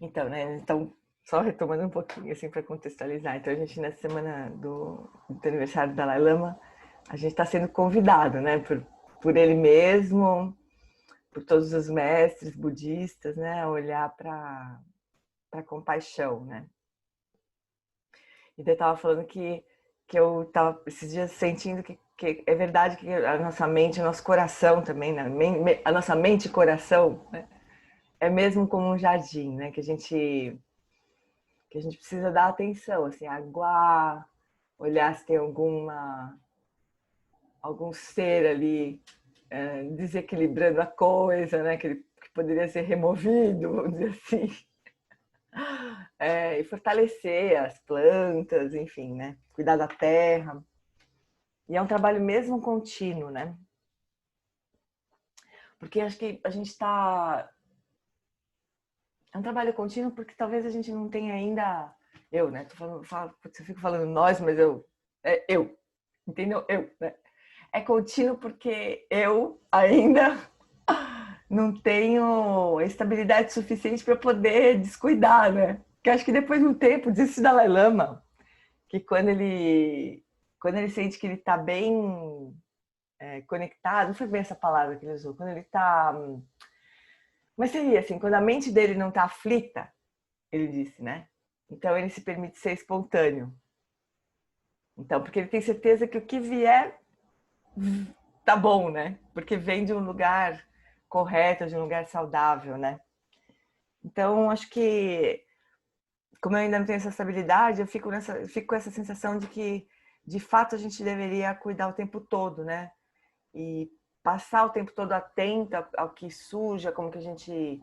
Então, né? Então, só retomando um pouquinho, assim, para contextualizar. Então, a gente, nessa semana do aniversário do Dalai Lama, a gente está sendo convidado, né? Por ele mesmo, por todos os mestres budistas, né? A olhar para compaixão, né? E daí eu estava falando que eu estava esses dias sentindo que é verdade que a nossa mente, o nosso coração também, né? A nossa mente e coração, né? É mesmo como um jardim, né? Que a gente precisa dar atenção, assim, aguar, olhar se tem algum ser ali desequilibrando a coisa, né? Que poderia ser removido, vamos dizer assim. E fortalecer as plantas, enfim, né? Cuidar da terra. E é um trabalho mesmo contínuo, né? Porque acho que a gente está... É um trabalho contínuo porque talvez a gente não tenha ainda... Eu, né? Eu fico falando nós, mas eu... eu, entendeu? Eu, né? É contínuo porque eu ainda não tenho estabilidade suficiente para poder descuidar, né? Porque acho que depois de um tempo, disse o Dalai Lama, que quando ele sente que ele está bem conectado, não foi bem essa palavra que ele usou, quando ele está... Mas seria assim, quando a mente dele não está aflita, ele disse, né? Então ele se permite ser espontâneo. Então, porque ele tem certeza que o que vier tá bom, né? Porque vem de um lugar correto, de um lugar saudável, né? Então, acho que, como eu ainda não tenho essa estabilidade, fico com essa sensação de que, de fato, a gente deveria cuidar o tempo todo, né? E passar o tempo todo atento ao que suja, como que a gente,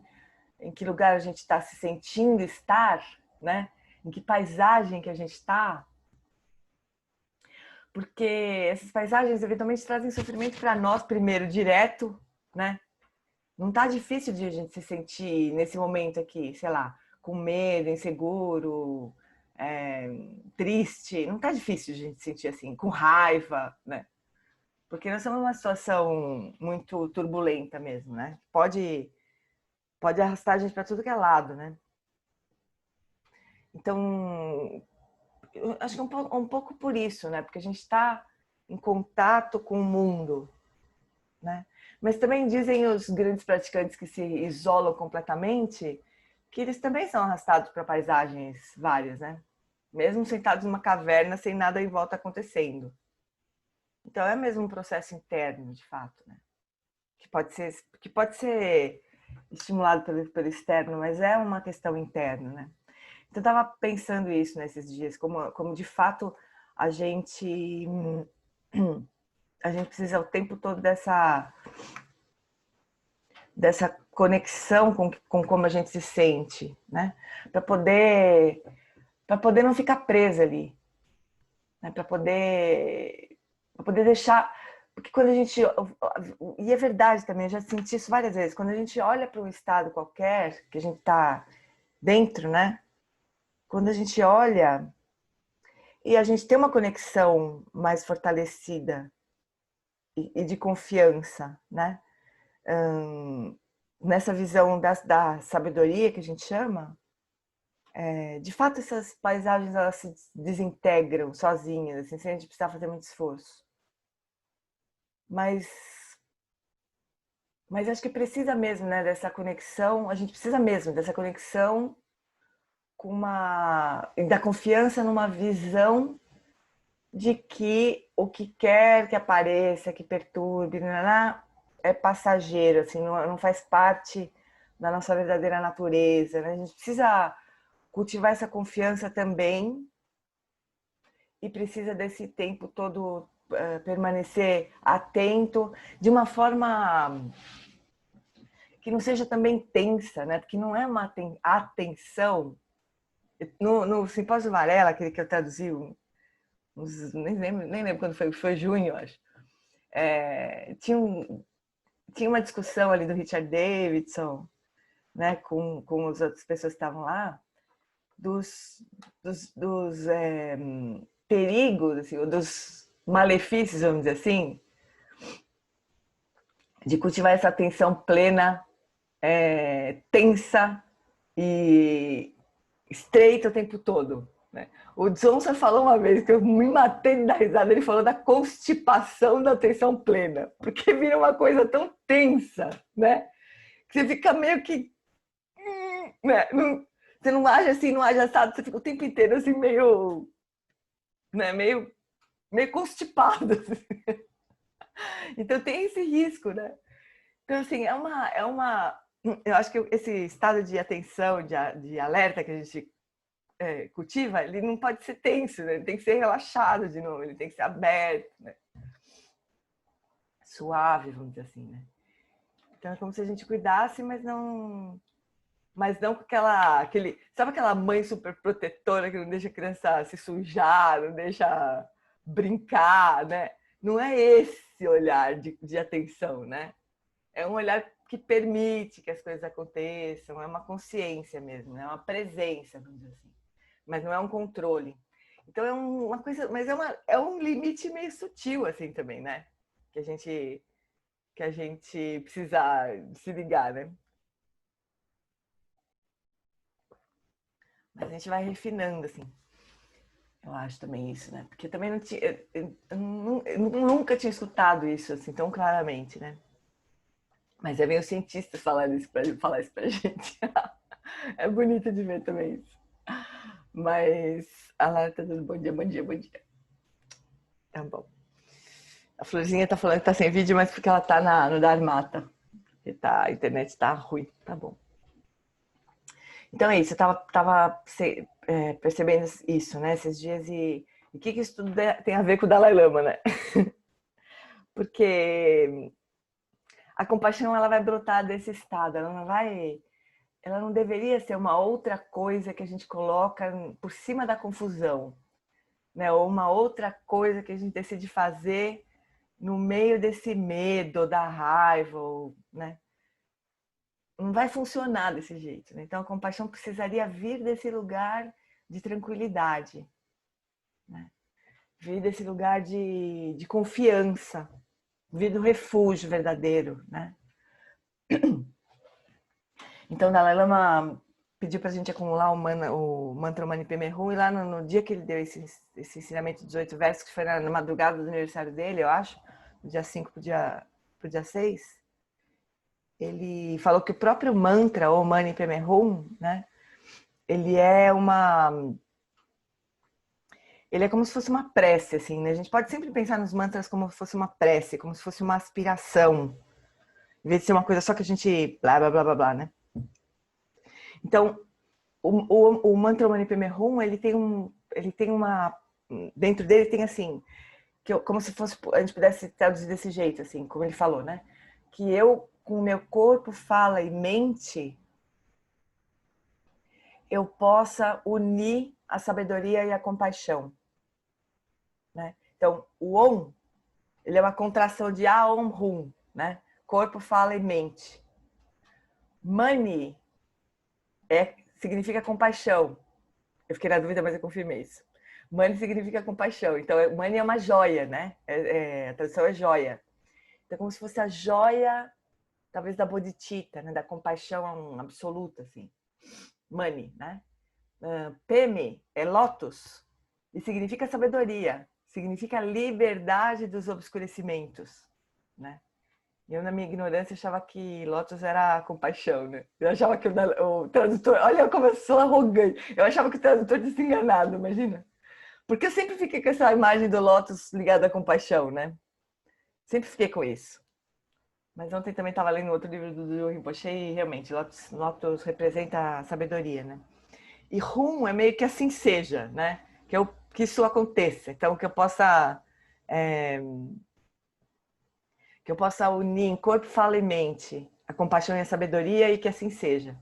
em que lugar a gente está se sentindo estar, né? Em que paisagem que a gente está, porque essas paisagens eventualmente trazem sofrimento para nós primeiro, direto, né? Não tá difícil de a gente se sentir nesse momento aqui, sei lá, com medo, inseguro, triste. Não tá difícil de a gente se sentir assim, com raiva, né? Porque nós estamos numa situação muito turbulenta mesmo, né? Pode arrastar a gente para tudo que é lado, né? Então, eu acho que é um pouco por isso, né? Porque a gente está em contato com o mundo, né? Mas também dizem os grandes praticantes que se isolam completamente que eles também são arrastados para paisagens várias, né? Mesmo sentados numa caverna sem nada em volta acontecendo. Então é mesmo um processo interno, de fato, né? Que pode ser estimulado pelo externo, mas é uma questão interna, né? Então eu estava pensando isso nesses dias, como de fato a gente a gente precisa o tempo todo dessa conexão com como a gente se sente, né? Para poder não ficar presa ali, né? Para poder deixar, porque quando a gente, e é verdade também, eu já senti isso várias vezes, quando a gente olha para um estado qualquer que a gente está dentro, né? Quando a gente olha e a gente tem uma conexão mais fortalecida e de confiança, né? Nessa visão da sabedoria que a gente chama, de fato essas paisagens elas se desintegram sozinhas, assim, sem a gente precisar fazer muito esforço. Mas, mas acho que precisa mesmo, né, dessa conexão, a gente precisa mesmo dessa conexão da confiança numa visão de que o que quer que apareça, que perturbe, é passageiro, assim, não faz parte da nossa verdadeira natureza, né? A gente precisa cultivar essa confiança também e precisa desse tempo todo permanecer atento de uma forma que não seja também tensa, né? Porque não é uma atenção. No Simpósio Varela, aquele que eu traduzi, nem lembro quando foi junho, eu acho. Tinha uma discussão ali do Richard Davidson, né, com as outras pessoas que estavam lá, dos perigos, assim, dos malefícios, vamos dizer assim, de cultivar essa atenção plena, tensa e estreita o tempo todo, né? O Johnson falou uma vez que eu me matei de dar risada, ele falou da constipação da atenção plena, porque vira uma coisa tão tensa, né? Que você fica meio que, né? Você não age assim, não age assado, você fica o tempo inteiro assim meio, né? Meio constipado. Assim. Então tem esse risco, né? Então assim eu acho que esse estado de atenção, de alerta que a gente cultiva, ele não pode ser tenso, né? Ele tem que ser relaxado de novo, ele tem que ser aberto, né? Suave, vamos dizer assim, né? Então é como se a gente cuidasse, mas não com sabe aquela mãe super protetora que não deixa a criança se sujar, não deixa brincar, né? Não é esse olhar de atenção, né? É um olhar que permite que as coisas aconteçam, é uma consciência mesmo, é uma presença, vamos dizer assim. Mas não é um controle. Então é uma coisa, mas é um limite meio sutil assim também, né? Que a gente precisa se ligar, né? Mas a gente vai refinando assim. Eu acho também isso, né? Porque também não tinha, eu nunca tinha escutado isso assim tão claramente, né? Mas é bem os cientistas falar isso pra gente. É bonito de ver também isso. Mas a Lara tá dando bom dia, bom dia, bom dia. Tá bom. A Florzinha tá falando que tá sem vídeo, mas porque ela tá no Dharmata. A internet tá ruim. Tá bom. Então é isso, eu tava percebendo isso, né, esses dias, e o que isso tudo tem a ver com o Dalai Lama, né? Porque a compaixão, ela vai brotar desse estado, ela não deveria ser uma outra coisa que a gente coloca por cima da confusão, né? Ou uma outra coisa que a gente decide fazer no meio desse medo, da raiva, né? Não vai funcionar desse jeito, né? Então a compaixão precisaria vir desse lugar de tranquilidade, né? Vir desse lugar de confiança, vir do refúgio verdadeiro, né? Então, Dalai Lama pediu para a gente acumular o mantra Mani Padme Hum, e lá no dia que ele deu esse ensinamento dos 8 versos, que foi na madrugada do aniversário dele, eu acho, do dia 5 pro dia 6, ele falou que o próprio mantra, o Mani Padme Hum, né? Ele é como se fosse uma prece, assim, né? A gente pode sempre pensar nos mantras como se fosse uma prece, como se fosse uma aspiração, em vez de ser uma coisa só que a gente blá, blá, blá, blá, blá, né? Então, o mantra Mani Padme Hum, ele tem uma, dentro dele tem assim, como se fosse, a gente pudesse traduzir desse jeito, assim, como ele falou, né? Que eu, com o meu corpo, fala e mente, eu possa unir a sabedoria e a compaixão, né? Então, o Om, ele é uma contração de A, Om, Hum, né? Corpo, fala e mente. Mani significa compaixão. Eu fiquei na dúvida, mas eu confirmei isso. Mani significa compaixão. Então, Mani é uma joia, né? A tradução é joia. Então, é como se fosse a joia, talvez, da bodhicitta, né? Da compaixão absoluta, assim. Mani, né? Peme é lótus e significa sabedoria. Significa liberdade dos obscurecimentos, né? Eu, na minha ignorância, achava que Lotus era compaixão, né? Eu achava que o tradutor... Olha como eu sou arrogante. Eu achava que o tradutor tinha se enganado, imagina. Porque eu sempre fiquei com essa imagem do Lotus ligada à compaixão, né? Sempre fiquei com isso. Mas ontem também estava lendo outro livro do Rinpoche e realmente Lotus representa a sabedoria, né? E Rum é meio que assim seja, né? Que isso aconteça. Então, é, que eu possa unir em corpo, fala e mente a compaixão e a sabedoria, e que assim seja.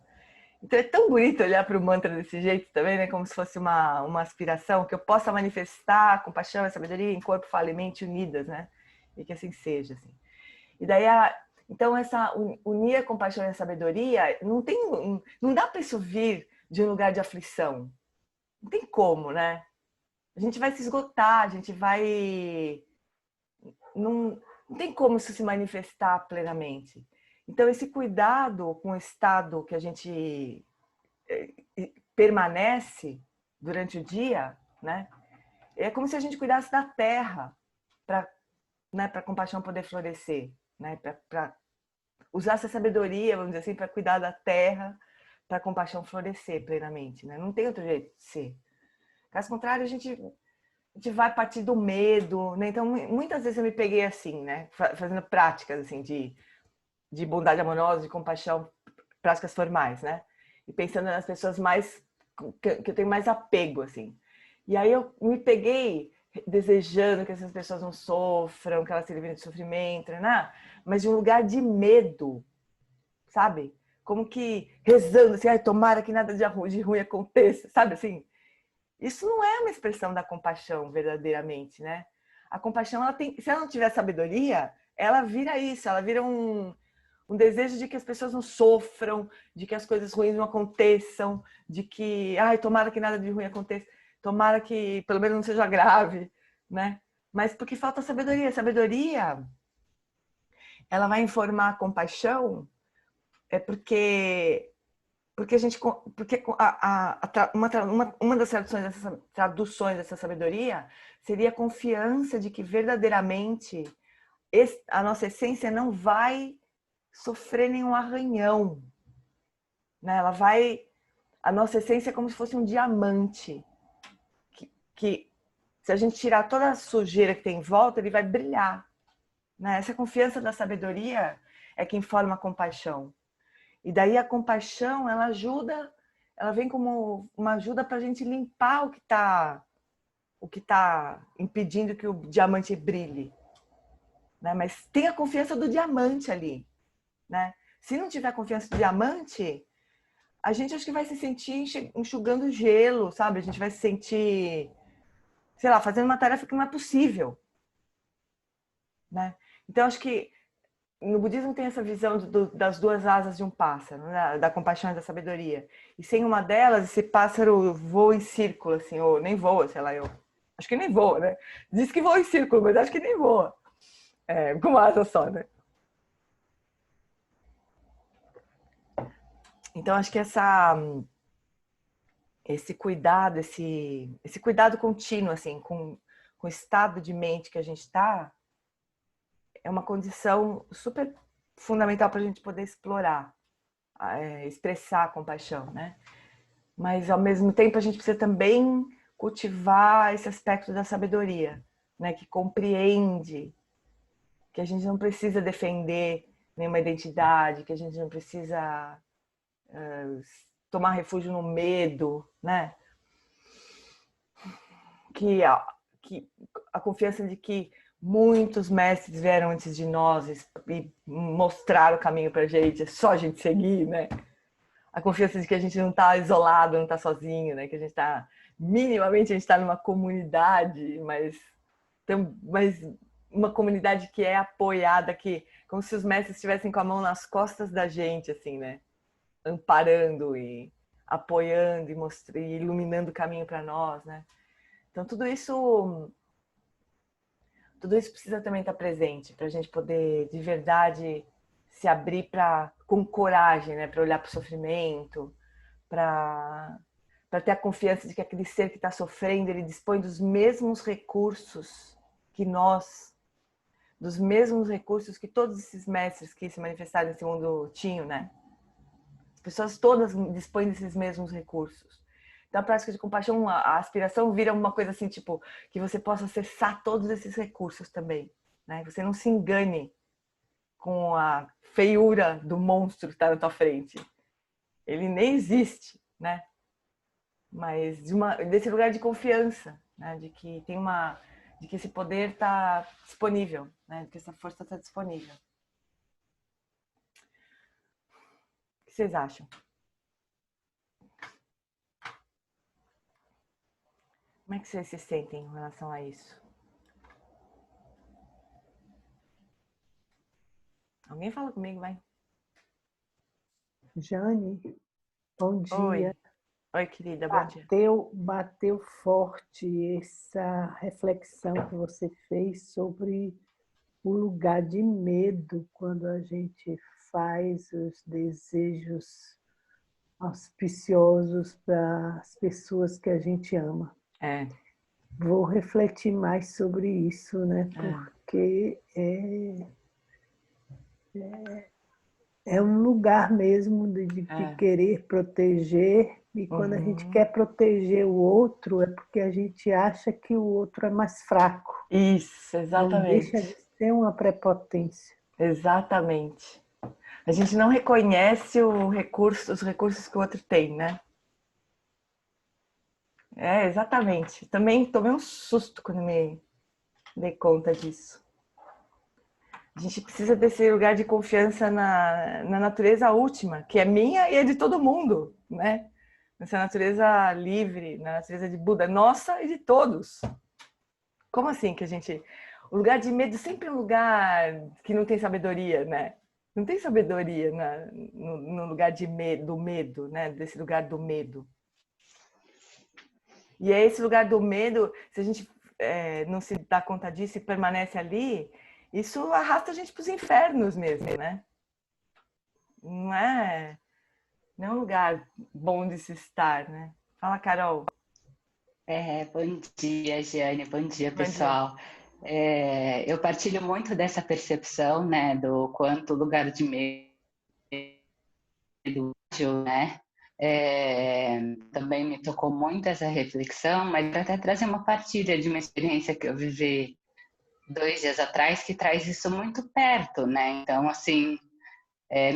Então é tão bonito olhar para o mantra desse jeito também, né? Como se fosse uma aspiração, que eu possa manifestar a compaixão e a sabedoria em corpo, fala e mente unidas, né? E que assim seja. Assim. E daí, então, essa unir a compaixão e a sabedoria, não dá para isso vir de um lugar de aflição. Não tem como, né? A gente vai se esgotar, a gente vai... Não tem como isso se manifestar plenamente. Então, esse cuidado com o estado que a gente permanece durante o dia, né? É como se a gente cuidasse da terra para, né, para a compaixão poder florescer, né? Para usar essa sabedoria, vamos dizer assim, para cuidar da terra, para a compaixão florescer plenamente, né? Não tem outro jeito de ser. Caso contrário, a gente vai partir do medo, né? Então, muitas vezes eu me peguei assim, né? Fazendo práticas assim de bondade amorosa, de compaixão, práticas formais, né? E pensando nas pessoas mais que eu tenho mais apego, assim. E aí eu me peguei desejando que essas pessoas não sofram, que elas se livrem de sofrimento, né? Mas de um lugar de medo, sabe? Como que rezando assim, ai, tomara que nada de ruim aconteça, sabe assim? Isso não é uma expressão da compaixão verdadeiramente, né? A compaixão, ela tem, se ela não tiver sabedoria, ela vira isso, ela vira um desejo de que as pessoas não sofram, de que as coisas ruins não aconteçam, de que, ai, tomara que nada de ruim aconteça, tomara que pelo menos não seja grave, né? Mas porque falta sabedoria. Sabedoria, ela vai informar a compaixão, é porque a gente, porque uma das traduções dessa sabedoria seria a confiança de que verdadeiramente a nossa essência não vai sofrer nenhum arranhão, né? Ela vai, a nossa essência é como se fosse um diamante que se a gente tirar toda a sujeira que tem em volta, ele vai brilhar, né? Essa confiança da sabedoria é que informa a compaixão. E daí a compaixão, ela ajuda, ela vem como uma ajuda para a gente limpar o que tá impedindo que o diamante brilhe, né? Mas tem a confiança do diamante ali, né? Se não tiver confiança do diamante, a gente acho que vai se sentir enxugando gelo, sabe? A gente vai se sentir, sei lá, fazendo uma tarefa que não é possível, né? Então acho que no budismo tem essa visão das duas asas de um pássaro, né? Da compaixão e da sabedoria. E sem uma delas, esse pássaro voa em círculo, assim, ou nem voa, sei lá, eu acho que nem voa, né? Diz que voa em círculo, mas acho que nem voa. É, com uma asa só, né? Então acho que esse cuidado contínuo, assim, com o estado de mente que a gente está, é uma condição super fundamental para a gente poder explorar, expressar a compaixão, né? Mas ao mesmo tempo a gente precisa também cultivar esse aspecto da sabedoria, né? Que compreende que a gente não precisa defender nenhuma identidade, que a gente não precisa tomar refúgio no medo, né? Que que a confiança de que muitos mestres vieram antes de nós e mostraram o caminho para a gente, é só a gente seguir, né? A confiança de que a gente não está isolado, não está sozinho, né? Que a gente está, minimamente, a gente está numa comunidade, mas uma comunidade que é apoiada, que como se os mestres estivessem com a mão nas costas da gente, assim, né? Amparando e apoiando e mostrando, e iluminando o caminho para nós, né? Então tudo isso precisa também estar presente para a gente poder de verdade se abrir para com coragem, né? Para olhar para o sofrimento, para ter a confiança de que aquele ser que está sofrendo, ele dispõe dos mesmos recursos que nós, dos mesmos recursos que todos esses mestres que se manifestaram nesse mundo tinham, né? As pessoas todas dispõem desses mesmos recursos. Então, a prática de compaixão, a aspiração vira uma coisa assim, tipo, que você possa acessar todos esses recursos também, né? Você não se engane com a feiura do monstro que está na tua frente. Ele nem existe, né? Mas desse lugar de confiança, né? De que de que esse poder está disponível, né? De que essa força está disponível. O que vocês acham? Como é que vocês se sentem em relação a isso? Alguém fala comigo, vai. Jane, bom dia. Oi. Oi, querida, bom dia. Bateu forte essa reflexão que você fez sobre o lugar de medo quando a gente faz os desejos auspiciosos para as pessoas que a gente ama. É, Vou refletir mais sobre isso, né? é, Porque é um lugar mesmo de é. querer proteger, e quando a gente Uhum. quer proteger o outro, é porque a gente acha que o outro é mais fraco. Isso, Não deixa exatamente. de ser uma prepotência. Exatamente. A gente não reconhece os recursos que o outro tem, né? É, exatamente. Também tomei um susto quando me dei conta disso. A gente precisa desse lugar de confiança na natureza última, que é minha e é de todo mundo, né? Nessa natureza livre, na natureza de Buda, nossa e de todos. Como assim que a gente... O lugar de medo sempre é um lugar que não tem sabedoria, né? Não tem sabedoria no lugar de medo, do medo, né? Desse lugar do medo. E é esse lugar do medo, se a gente não se dá conta disso e permanece ali, isso arrasta a gente para os infernos mesmo, né? Não é, não é um lugar bom de se estar, né? Fala, Carol. Bom dia, Giane, bom dia, Bom dia. pessoal. Eu partilho muito dessa percepção, né, do quanto lugar de medo, né? Também me tocou muito essa reflexão, mas para até trazer uma partilha de uma experiência que eu vivi 2 dias atrás, que traz isso muito perto, né? Então, assim,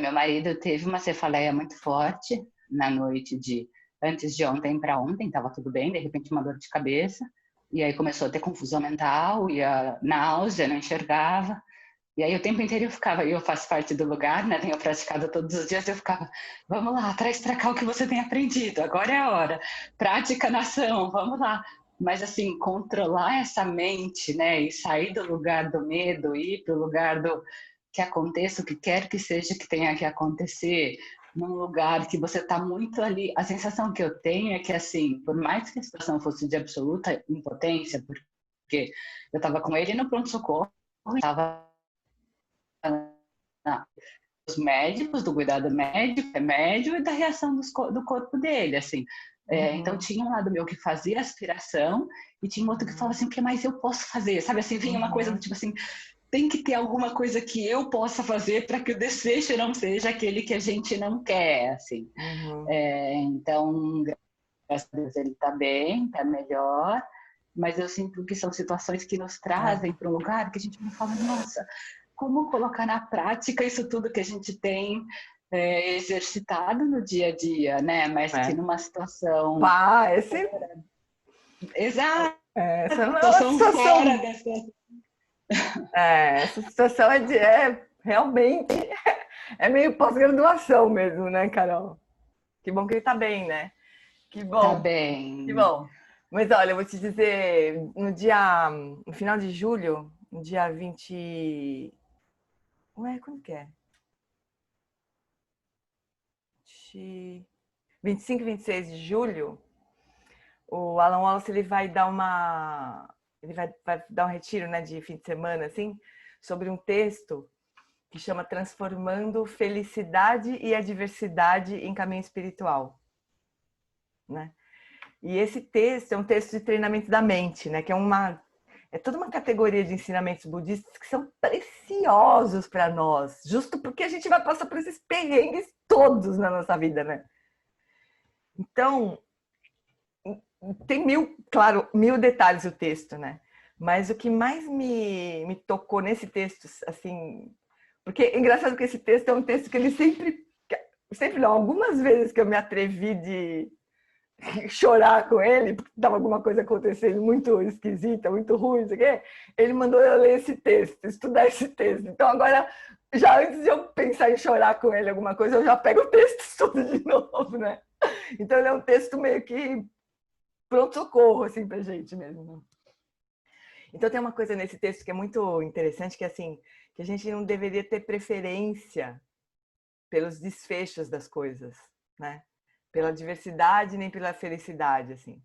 meu marido teve uma cefaleia muito forte na noite de antes de ontem para ontem, estava tudo bem, de repente uma dor de cabeça, e aí começou a ter confusão mental, e a náusea, não enxergava, e aí o tempo inteiro eu ficava, eu faço parte do lugar, né, tenho praticado todos os dias, eu ficava, vamos lá, traz para cá o que você tem aprendido, agora é a hora, prática na ação, vamos lá. Mas assim, controlar essa mente, né, e sair do lugar do medo, ir para o lugar do que aconteça o que quer que seja que tenha que acontecer, num lugar que você está muito ali. A sensação que eu tenho é que, assim, por mais que a situação fosse de absoluta impotência, porque eu estava com ele no pronto-socorro, estava dos médicos, do cuidado médico, remédio e da reação do corpo dele, assim. Então Uhum, tinha um lado meu que fazia aspiração e tinha outro que falava uhum, assim, o que mais eu posso fazer? Sabe assim, vinha uma coisa do uhum, tipo assim, tem que ter alguma coisa que eu possa fazer para que o desfecho não seja aquele que a gente não quer, assim. uhum. Então, graças a Deus ele está bem, está melhor, mas eu sinto que são situações que nos É, trazem para um lugar que a gente não fala, nossa, como colocar na prática isso tudo que a gente tem exercitado no dia a dia, né? Mas que é. numa situação Pá, exata, essa não é uma situação fora situação. dessa. Essa situação realmente é meio pós-graduação mesmo, né, Carol? Que bom que ele tá bem, né? Que Tá bom, que bem. bom. Mas olha, eu vou te dizer, no final de julho, no dia 20. Ué, quando que é? 25 e 26 de julho, o Alan Wallace ele vai dar vai dar um retiro, né, de fim de semana, assim, sobre um texto que chama Transformando Felicidade e Adversidade em Caminho Espiritual, né? E esse texto é um texto de treinamento da mente, né? Que é toda uma categoria de ensinamentos budistas que são preciosos para nós, justo porque a gente vai passar por esses perrengues todos na nossa vida, né? Então, tem claro, mil detalhes o texto, né? Mas o que mais me tocou nesse texto, assim, porque é engraçado que esse texto é um texto que ele sempre não, algumas vezes que eu me atrevi de chorar com ele, porque estava alguma coisa acontecendo muito esquisita, muito ruim, não sei o quê, ele mandou eu ler esse texto, estudar esse texto. Então agora, já antes de eu pensar em chorar com ele alguma coisa, eu já pego o texto e estudo de novo, né? Então ele é um texto meio que pronto-socorro, assim, pra gente mesmo. Né? Então tem uma coisa nesse texto que é muito interessante, que é assim, que a gente não deveria ter preferência pelos desfechos das coisas, né? Pela diversidade nem pela felicidade, assim.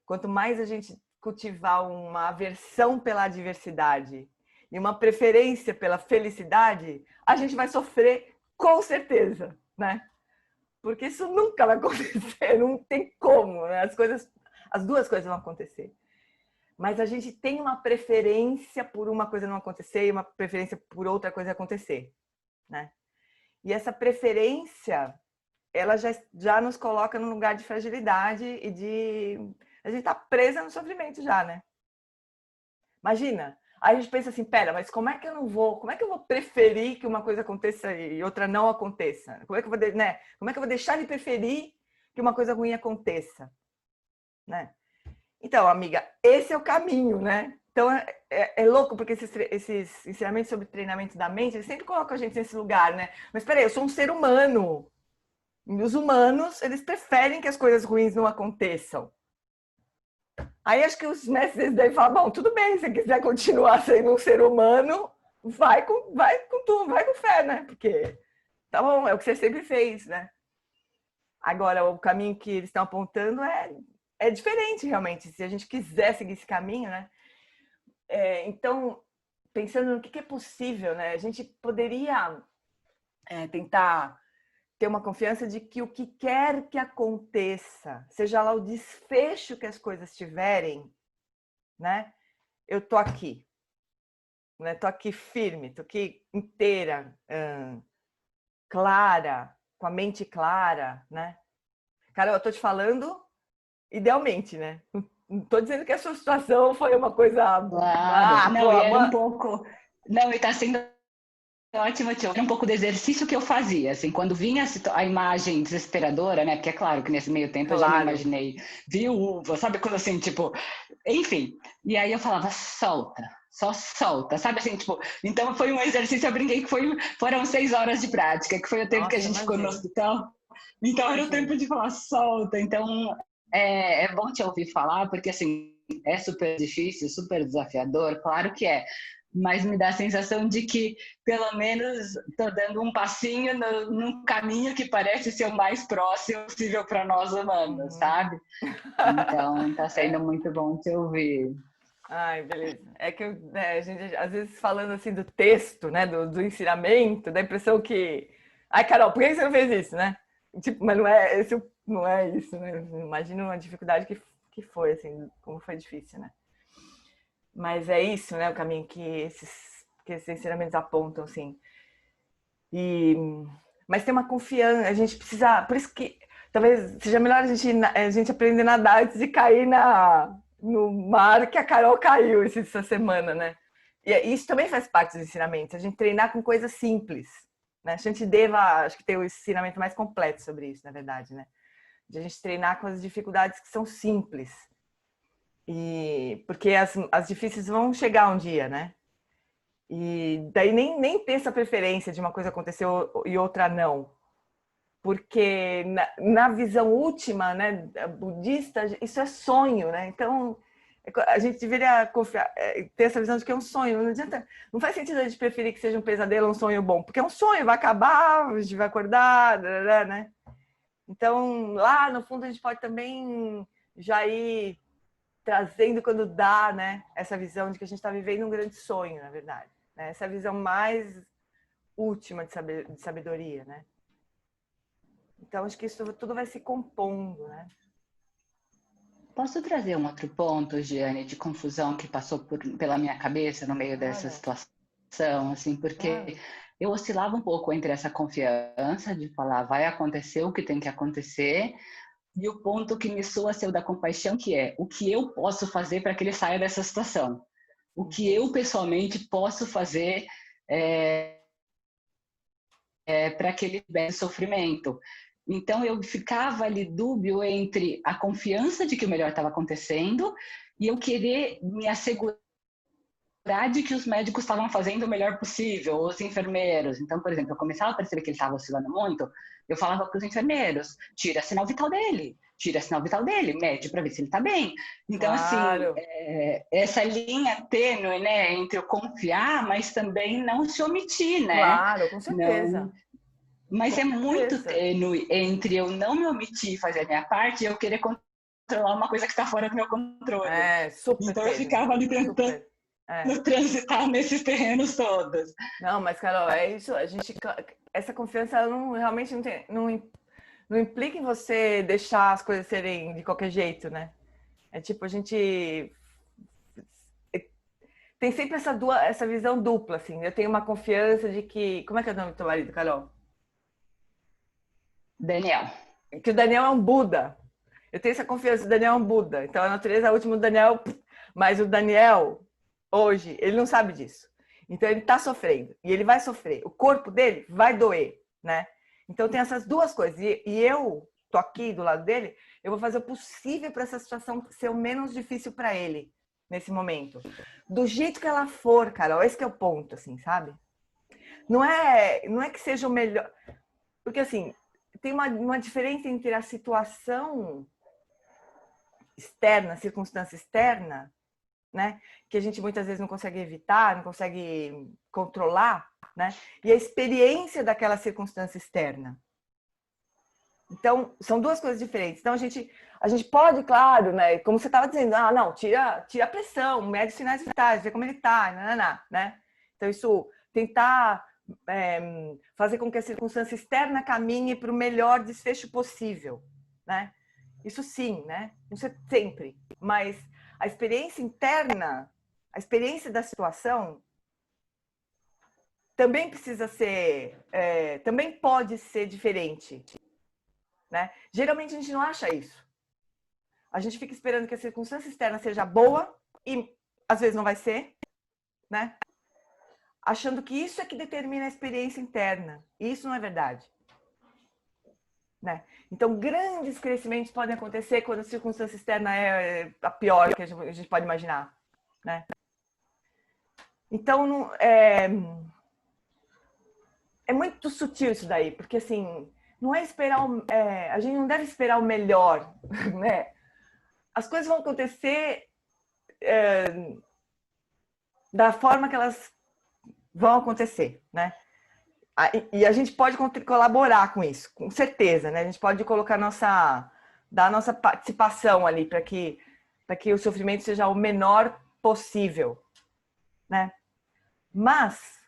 Quanto mais a gente cultivar uma aversão pela diversidade e uma preferência pela felicidade, a gente vai sofrer com certeza, né? porque isso nunca vai acontecer, não tem como, né? As duas coisas vão acontecer. Mas a gente tem uma preferência por uma coisa não acontecer e uma preferência por outra coisa acontecer, né? E essa preferência, ela já nos coloca num lugar de fragilidade e de... A gente tá presa no sofrimento já, né? Imagina, aí a gente pensa assim, pera, mas como é que eu vou preferir que uma coisa aconteça e outra não aconteça? Como é que eu vou, né? Como é que eu vou deixar de preferir que uma coisa ruim aconteça, né? Então, amiga, esse é o caminho, né? Então, é louco, porque esses ensinamentos sobre treinamento da mente, eles sempre colocam a gente nesse lugar, né? Mas peraí, eu sou um ser humano. E os humanos, eles preferem que as coisas ruins não aconteçam. Aí acho que os mestres devem falar, bom, tudo bem, se você quiser continuar sendo um ser humano, vai com tudo, vai com fé, né? Porque tá bom, é o que você sempre fez, né? Agora, o caminho que eles estão apontando é diferente, realmente. Se a gente quiser seguir esse caminho, né? Então, pensando no que é possível, né? A gente poderia tentar ter uma confiança de que o que quer que aconteça, seja lá o desfecho que as coisas tiverem, né? Eu tô aqui, né? Tô aqui firme, tô aqui inteira, clara, com a mente clara, né? Cara, eu tô te falando idealmente, né? Não tô dizendo que a sua situação foi uma coisa... Claro. Não, e era um pouco... Não, e tá sendo ótimo, tio. Era um pouco do exercício que eu fazia, assim, quando vinha a imagem desesperadora, né? Porque é claro que nesse meio tempo eu já me imaginei viúva, sabe? Coisa assim, tipo... Enfim. E aí eu falava, solta. Só solta, sabe assim, tipo... Então foi um exercício, eu brinquei que foram 6 horas de prática, que foi o tempo que a gente ficou no hospital. Então era o tempo de falar, solta. Então... É bom te ouvir falar, porque assim, é super difícil, super desafiador, claro que é, mas me dá a sensação de que pelo menos estou dando um passinho num caminho que parece ser o mais próximo possível para nós humanos, sabe? Então está sendo muito bom te ouvir. Ai, beleza. É que a gente, às vezes, falando assim do texto, né, do ensinamento, dá a impressão que... Ai, Carol, por que você não fez isso, né? Tipo, mas não é isso, né? Imagina uma dificuldade que foi, assim, como foi difícil, né? Mas é isso, né? O caminho que esses ensinamentos apontam, assim. Mas tem uma confiança, a gente precisa... Por isso que talvez seja melhor a gente aprender a nadar antes de cair no mar que a Carol caiu essa semana, né? E isso também faz parte dos ensinamentos, a gente treinar com coisas simples, né? A gente acho que tem o ensinamento mais completo sobre isso, na verdade, né? De a gente treinar com as dificuldades que são simples. Porque as difíceis vão chegar um dia, né? E daí nem ter essa preferência de uma coisa acontecer e outra não. Porque na visão última, né, budista, isso é sonho, né? Então, a gente deveria ter essa visão de que é um sonho. Não adianta, não faz sentido a gente preferir que seja um pesadelo ou um sonho bom, porque é um sonho, vai acabar, a gente vai acordar, né? Então, lá no fundo, a gente pode também já ir trazendo quando dá, né, essa visão de que a gente está vivendo um grande sonho, na verdade. Né? Essa visão mais última de sabedoria, né? Então, acho que isso tudo vai se compondo, né? Posso trazer um outro ponto, Giane, de confusão que passou pela minha cabeça no meio dessa situação, assim, porque eu oscilava um pouco entre essa confiança de falar vai acontecer o que tem que acontecer e o ponto que me soa ser o da compaixão, que é o que eu posso fazer para que ele saia dessa situação. O que eu, pessoalmente, posso fazer para que ele tivesse sofrimento. Então, eu ficava ali dúbio entre a confiança de que o melhor estava acontecendo e eu querer me assegurar de que os médicos estavam fazendo o melhor possível, os enfermeiros. Então, por exemplo, eu começava a perceber que ele estava oscilando muito, eu falava para os enfermeiros, tira sinal vital dele, mede para ver se ele está bem. Então, claro. Assim, essa linha tênue, né, entre eu confiar, mas também não se omitir, né? Claro, com certeza. Não... Mas é muito tênue entre eu não me omitir e fazer a minha parte e eu querer controlar uma coisa que está fora do meu controle. Super então, eu ficava ali tentando transitar nesses terrenos todos. Não, mas, Carol, é isso. Essa confiança ela realmente não não implica em você deixar as coisas serem de qualquer jeito, né? É tipo, a gente tem sempre essa visão dupla, assim. Eu tenho uma confiança de que... Como é que é o nome do teu marido, Carol? Daniel. Que o Daniel é um Buda. Eu tenho essa confiança, o Daniel é um Buda. Então, a natureza é o último do Daniel. Mas o Daniel, hoje, ele não sabe disso. Então, ele tá sofrendo. E ele vai sofrer. O corpo dele vai doer, né? Então, tem essas duas coisas. E eu tô aqui do lado dele, eu vou fazer o possível para essa situação ser o menos difícil para ele, nesse momento. Do jeito que ela for, Carol. Esse que é o ponto, assim, sabe? Não é que seja o melhor... Porque, assim, tem uma diferença entre a situação externa, circunstância externa, né? Que a gente muitas vezes não consegue evitar, não consegue controlar, né? E a experiência daquela circunstância externa. Então, são duas coisas diferentes. Então, a gente pode, claro, né? Como você estava dizendo, não, tira a pressão, mede os sinais vitais, vê como ele está, né? Então, isso, tentar fazer com que a circunstância externa caminhe para o melhor desfecho possível, né? Isso sim, né? Isso é sempre. Mas a experiência interna, a experiência da situação, também precisa ser, também pode ser diferente, né? Geralmente a gente não acha isso. A gente fica esperando que a circunstância externa seja boa e às vezes não vai ser, né? Achando que isso é que determina a experiência interna. E isso não é verdade. Né? Então, grandes crescimentos podem acontecer quando a circunstância externa é a pior que a gente pode imaginar. Né? Então, é muito sutil isso daí, porque assim, não é esperar a gente não deve esperar o melhor. Né? As coisas vão acontecer da forma que elas vão acontecer. Né? E a gente pode colaborar com isso, com certeza, né? A gente pode colocar dar a nossa participação ali para que o sofrimento seja o menor possível, né? Mas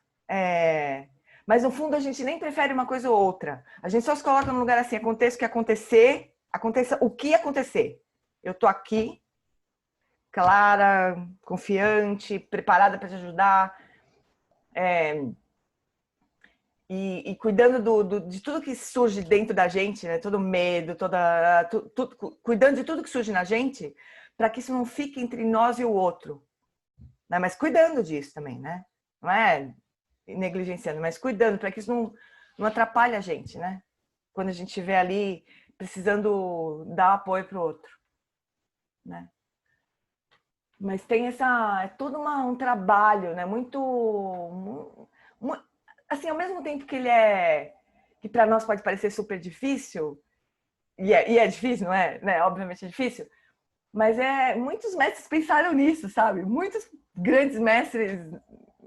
no fundo a gente nem prefere uma coisa ou outra. A gente só se coloca num lugar assim, aconteça o que acontecer, aconteça o que acontecer. Eu tô aqui, clara, confiante, preparada para te ajudar. E cuidando de tudo que surge dentro da gente, né? Todo medo, cuidando de tudo que surge na gente, para que isso não fique entre nós e o outro. Né? Mas cuidando disso também, né? Não é negligenciando, mas cuidando para que isso não atrapalhe a gente, né? Quando a gente estiver ali precisando dar apoio para o outro. Né? Mas tem é todo um trabalho, né? Muito, assim, ao mesmo tempo que que para nós pode parecer super difícil, e é difícil, não é? Né? Obviamente é difícil, mas muitos mestres pensaram nisso, sabe? Muitos grandes mestres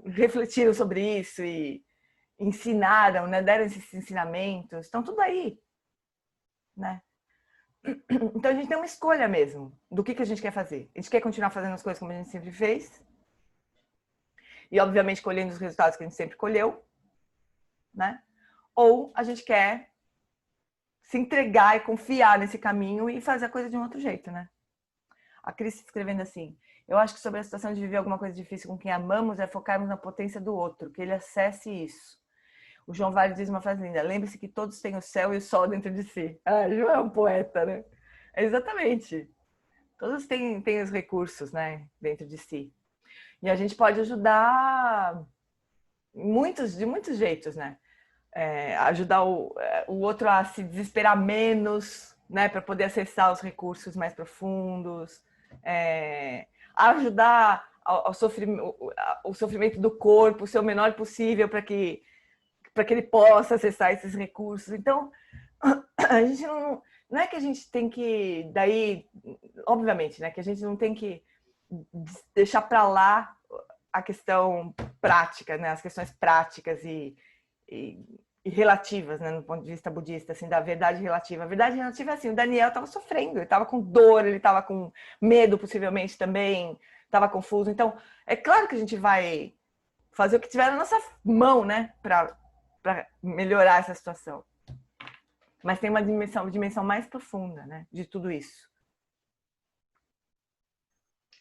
refletiram sobre isso e ensinaram, né? Deram esses ensinamentos, estão tudo aí, né? Então a gente tem uma escolha mesmo do que a gente quer fazer. A gente quer continuar fazendo as coisas como a gente sempre fez e, obviamente, colhendo os resultados que a gente sempre colheu, né? Ou a gente quer se entregar e confiar nesse caminho e fazer a coisa de um outro jeito, né? A Cris escrevendo assim: eu acho que sobre a situação de viver alguma coisa difícil com quem amamos é focarmos na potência do outro, que ele acesse isso. O João Vale diz uma frase linda: lembre-se que todos têm o céu e o sol dentro de si. João é um poeta, né? Exatamente. Todos têm os recursos, né, dentro de si. E a gente pode ajudar de muitos jeitos, né? Ajudar o outro a se desesperar menos, né, para poder acessar os recursos mais profundos, ajudar o sofrimento do corpo ser o menor possível para que ele possa acessar esses recursos. Então, a gente não é que a gente tem que, daí, obviamente, né, que a gente não tem que deixar para lá a questão prática, né, as questões práticas e relativas, né, no ponto de vista budista, assim, da verdade relativa. A verdade relativa é assim: o Daniel estava sofrendo, ele estava com dor, ele estava com medo, possivelmente também, estava confuso. Então, é claro que a gente vai fazer o que tiver na nossa mão, né, para melhorar essa situação. Mas tem uma dimensão mais profunda, né, de tudo isso.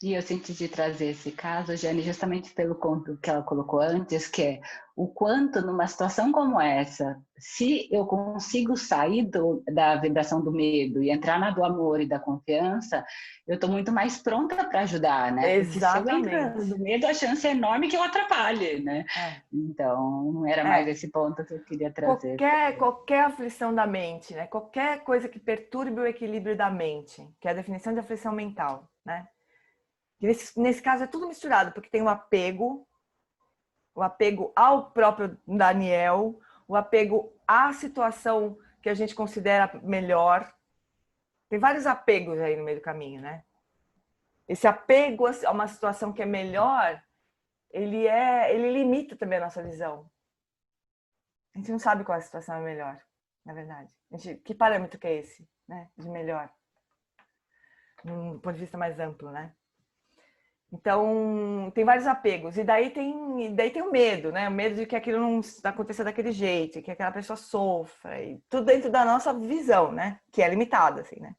E eu senti de trazer esse caso, Jane, justamente pelo ponto que ela colocou antes, que é o quanto numa situação como essa, se eu consigo sair da vibração do medo e entrar na do amor e da confiança, eu estou muito mais pronta para ajudar, né? Porque se eu entrar Exatamente. no medo, a chance é enorme que eu atrapalhe, né? É. Então, não era mais esse ponto que eu queria trazer. Qualquer aflição da mente, né? Qualquer coisa que perturbe o equilíbrio da mente, que é a definição de aflição mental, né? Nesse caso é tudo misturado, porque tem o apego ao próprio Daniel, o apego à situação que a gente considera melhor. Tem vários apegos aí no meio do caminho, né? Esse apego a uma situação que é melhor, ele limita também a nossa visão. A gente não sabe qual a situação é melhor, na verdade. Que parâmetro que é esse, né? De melhor, num ponto de vista mais amplo, né? Então, tem vários apegos. E daí tem o medo, né? O medo de que aquilo não aconteça daquele jeito, que aquela pessoa sofra. E tudo dentro da nossa visão, né? Que é limitada, assim, né?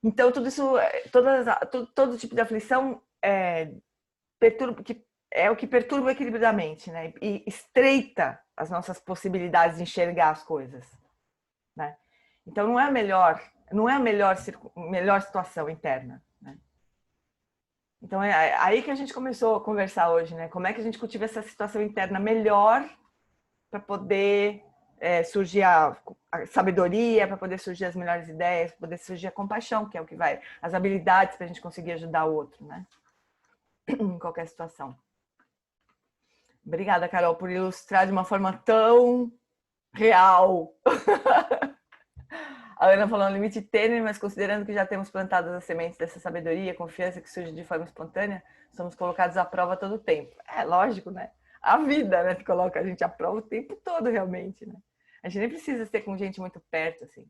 Então, tudo isso, todo tipo de aflição é o que perturba o equilíbrio da mente, né? E estreita as nossas possibilidades de enxergar as coisas, né? Então, não é a melhor situação interna. Então é aí que a gente começou a conversar hoje, né? Como é que a gente cultiva essa situação interna melhor para poder surgir a sabedoria, para poder surgir as melhores ideias, para poder surgir a compaixão, que é o que vai, as habilidades para a gente conseguir ajudar o outro, né? Em qualquer situação. Obrigada, Carol, por ilustrar de uma forma tão real. A Ana falou um limite tênue, mas considerando que já temos plantado as sementes dessa sabedoria, confiança que surge de forma espontânea, somos colocados à prova todo o tempo. É lógico, né? A vida, né, que coloca a gente à prova o tempo todo, realmente, né? A gente nem precisa ser com gente muito perto, assim.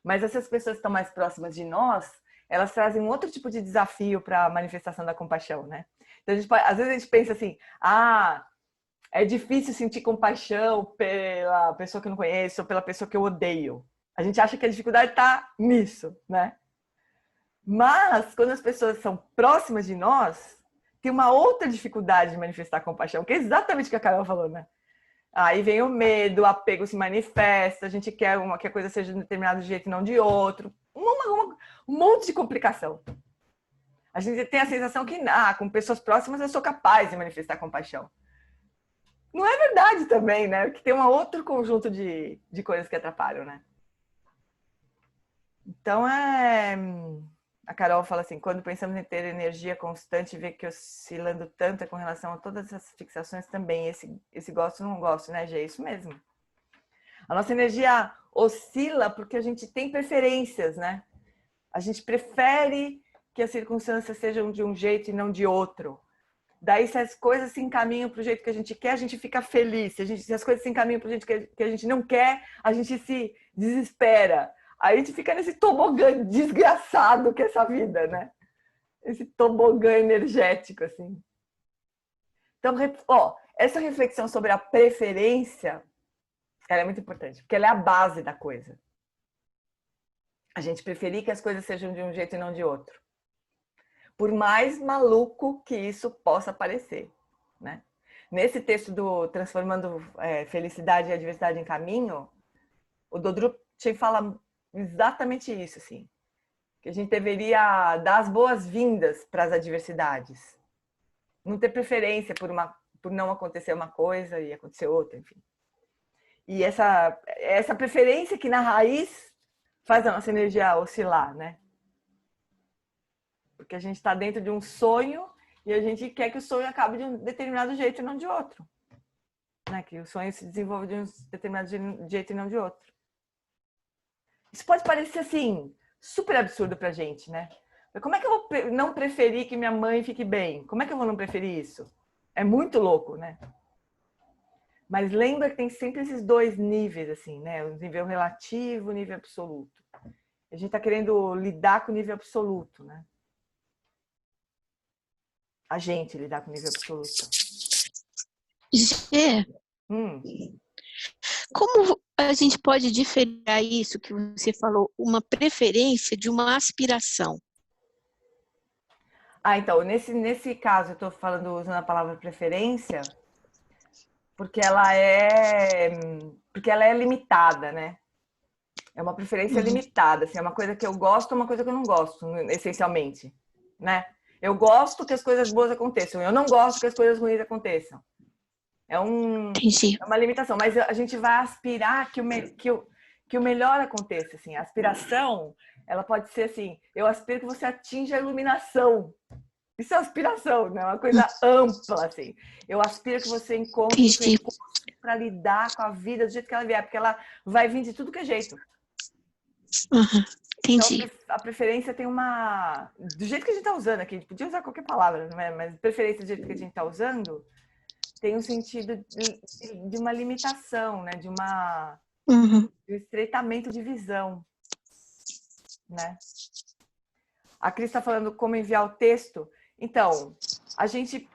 Mas essas pessoas que estão mais próximas de nós, elas trazem um outro tipo de desafio para a manifestação da compaixão, né? Então, às vezes a gente pensa assim, é difícil sentir compaixão pela pessoa que eu não conheço ou pela pessoa que eu odeio. A gente acha que a dificuldade está nisso, né? Mas, quando as pessoas são próximas de nós, tem uma outra dificuldade de manifestar compaixão, que é exatamente o que a Carol falou, né? Aí vem o medo, o apego se manifesta, a gente quer que a coisa seja de um determinado jeito e não de outro. Um monte de complicação. A gente tem a sensação que, com pessoas próximas eu sou capaz de manifestar compaixão. Não é verdade também, né? Porque tem um outro conjunto de coisas que atrapalham, né? Então, a Carol fala assim, quando pensamos em ter energia constante, ver que oscilando tanto é com relação a todas essas fixações também, esse gosto não gosto, né, Gê? É isso mesmo. A nossa energia oscila porque a gente tem preferências, né? A gente prefere que as circunstâncias sejam de um jeito e não de outro. Daí, se as coisas se encaminham para o jeito que a gente quer, a gente fica feliz. Se as coisas se encaminham para o jeito que a gente não quer, a gente se desespera. Aí a gente fica nesse tobogã desgraçado que é essa vida, né? Esse tobogã energético, assim. Então, essa reflexão sobre a preferência, ela é muito importante, porque ela é a base da coisa. A gente preferir que as coisas sejam de um jeito e não de outro. Por mais maluco que isso possa parecer, né? Nesse texto do Transformando Felicidade e Adversidade em Caminho, o Dodrup fala exatamente isso, assim. Que a gente deveria dar as boas-vindas para as adversidades. Não ter preferência por não acontecer uma coisa e acontecer outra, enfim. E essa preferência que na raiz faz a nossa energia oscilar, né? Porque a gente está dentro de um sonho e a gente quer que o sonho acabe de um determinado jeito e não de outro. Né? Que o sonho se desenvolva de um determinado jeito e não de outro. Isso pode parecer, assim, super absurdo pra gente, né? Como é que eu vou não preferir que minha mãe fique bem? Como é que eu vou não preferir isso? É muito louco, né? Mas lembra que tem sempre esses dois níveis, assim, né? O nível relativo e o nível absoluto. A gente tá querendo lidar com o nível absoluto, né? A gente lidar com o nível absoluto. Gê, Hum. como a gente pode diferenciar isso que você falou, uma preferência de uma aspiração? Então, nesse caso, eu estou falando, usando a palavra preferência, porque porque ela é limitada, né? É uma preferência limitada, assim, é uma coisa que eu gosto, uma coisa que eu não gosto, essencialmente, né? Eu gosto que as coisas boas aconteçam, eu não gosto que as coisas ruins aconteçam. Entendi. É uma limitação, mas a gente vai aspirar que o melhor aconteça, assim. A aspiração, ela pode ser assim, eu aspiro que você atinja a iluminação. Isso é aspiração, né? Uma coisa ampla, assim. Eu aspiro que você encontre os recursos para lidar com a vida do jeito que ela vier, porque ela vai vir de tudo que é jeito. Entendi. Então, a preferência tem uma... Do jeito que a gente está usando aqui, a gente podia usar qualquer palavra, né? Mas preferência do jeito que a gente está usando tem um sentido de uma limitação, né? De um estreitamento de visão, né? A Cris está falando como enviar o texto. Então, a gente...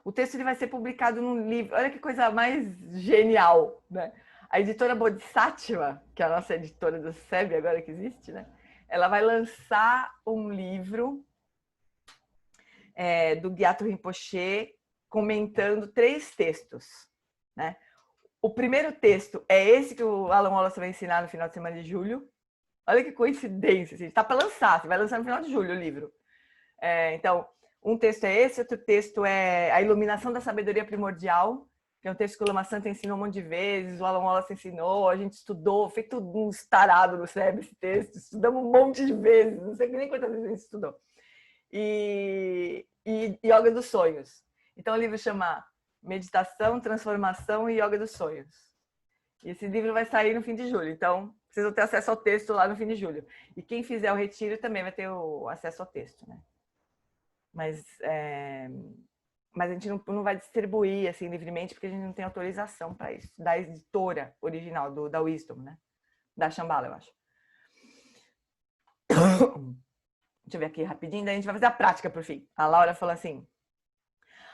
O texto ele vai ser publicado num livro. Olha que coisa mais genial, né? A editora Bodhisattva, que é a nossa editora do SEB agora que existe, né? Ela vai lançar um livro do Gyatso Rinpoche comentando 3 textos, né? O primeiro texto é esse que o Alan Wallace vai ensinar no final de semana de julho. Olha que coincidência, assim, está para lançar, você vai lançar no final de julho o livro. Então, um texto é esse, outro texto é A Iluminação da Sabedoria Primordial, que é um texto que o Lama Santa ensinou um monte de vezes, o Alan Wallace ensinou, a gente estudou, feito um tarado no SEB esse texto, estudamos um monte de vezes, não sei nem quantas vezes a gente estudou. E Yoga dos Sonhos. Então o livro chama Meditação, Transformação e Yoga dos Sonhos. E esse livro vai sair no fim de julho, então vocês vão ter acesso ao texto lá no fim de julho. E quem fizer o retiro também vai ter o acesso ao texto, né? Mas a gente não vai distribuir assim livremente, porque a gente não tem autorização para isso, da editora original, da Wisdom, né? Da Shambhala, eu acho. Deixa eu ver aqui rapidinho, daí a gente vai fazer a prática por fim. A Laura falou assim: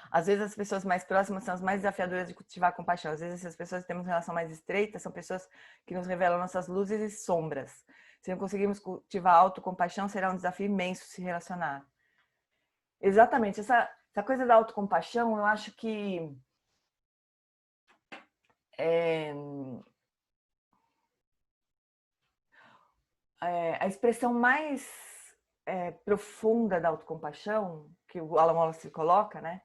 às vezes as pessoas mais próximas são as mais desafiadoras de cultivar a compaixão. Às vezes essas pessoas que temos uma relação mais estreita são pessoas que nos revelam nossas luzes e sombras. Se não conseguirmos cultivar a autocompaixão, será um desafio imenso se relacionar. Exatamente, essa coisa da autocompaixão, eu acho que a expressão mais profunda da autocompaixão, que o Alan Wallace coloca, né,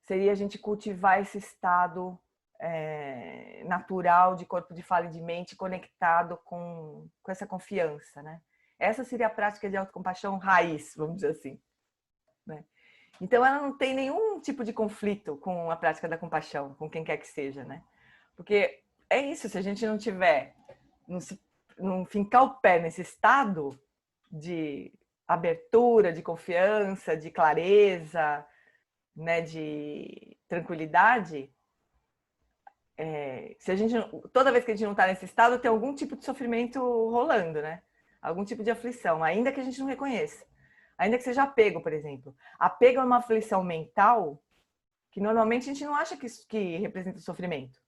seria a gente cultivar esse estado natural de corpo, de fala e de mente, conectado com essa confiança, né? Essa seria a prática de autocompaixão raiz, vamos dizer assim, né? Então, ela não tem nenhum tipo de conflito com a prática da compaixão, com quem quer que seja, né? Porque é isso, se a gente não tiver, não fincar o pé nesse estado de abertura, de confiança, de clareza, né, de tranquilidade, se a gente, toda vez que a gente não está nesse estado, tem algum tipo de sofrimento rolando, né? Algum tipo de aflição, ainda que a gente não reconheça. Ainda que seja apego, por exemplo. Apego é uma aflição mental que normalmente a gente não acha que representa sofrimento.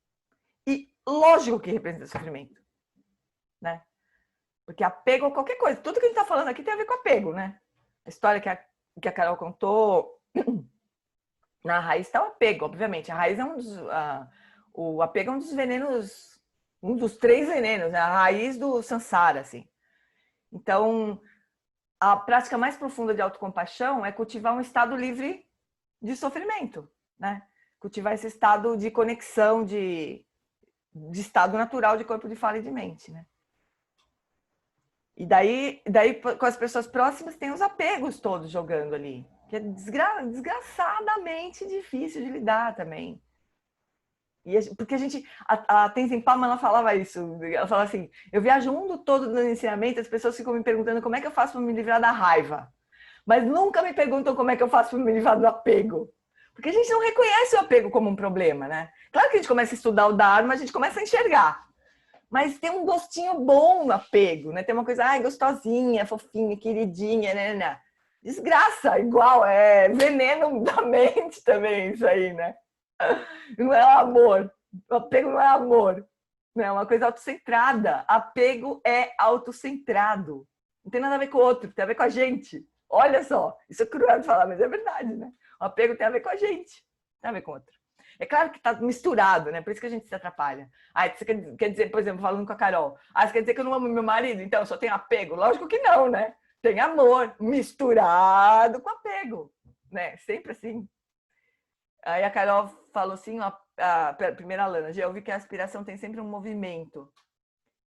E lógico que representa sofrimento, né? Porque apego a qualquer coisa. Tudo que a gente está falando aqui tem a ver com apego, né? A história que a Carol contou, na raiz está o apego, obviamente. A raiz é o apego é um dos venenos, um dos 3 venenos, né? A raiz do samsara, assim. Então, a prática mais profunda de autocompaixão é cultivar um estado livre de sofrimento, né? Cultivar esse estado de conexão, de estado natural de corpo, de fala e de mente, né? E daí com as pessoas próximas tem os apegos todos jogando ali, que é desgraçadamente difícil de lidar também. Porque a Tenzin Palma, ela falava isso, ela falava assim: eu viajo o mundo todo dando ensinamento, as pessoas ficam me perguntando como é que eu faço para me livrar da raiva, mas nunca me perguntam como é que eu faço para me livrar do apego, porque a gente não reconhece o apego como um problema, né? Claro que a gente começa a estudar o Dharma, a gente começa a enxergar, mas tem um gostinho bom no apego, né? Tem uma coisa, gostosinha, fofinha, queridinha, né? Desgraça, igual, é veneno da mente também isso aí, né? Não é o amor, O apego não é amor. Não é uma coisa autocentrada. Apego é autocentrado. Não tem nada a ver com o outro, tem a ver com a gente. Olha só, isso é cruel de falar, mas é verdade, né? O apego tem a ver com a gente, tem a ver com o outro. É claro que está misturado, né? Por isso que a gente se atrapalha. Ah, você quer dizer, por exemplo, falando com a Carol, ah, você quer dizer que eu não amo meu marido, então eu só tenho apego? Lógico que não, né? Tem amor misturado com apego, né? Sempre assim. Aí a Carol falou assim, a primeira Lana, já ouvi que a aspiração tem sempre um movimento.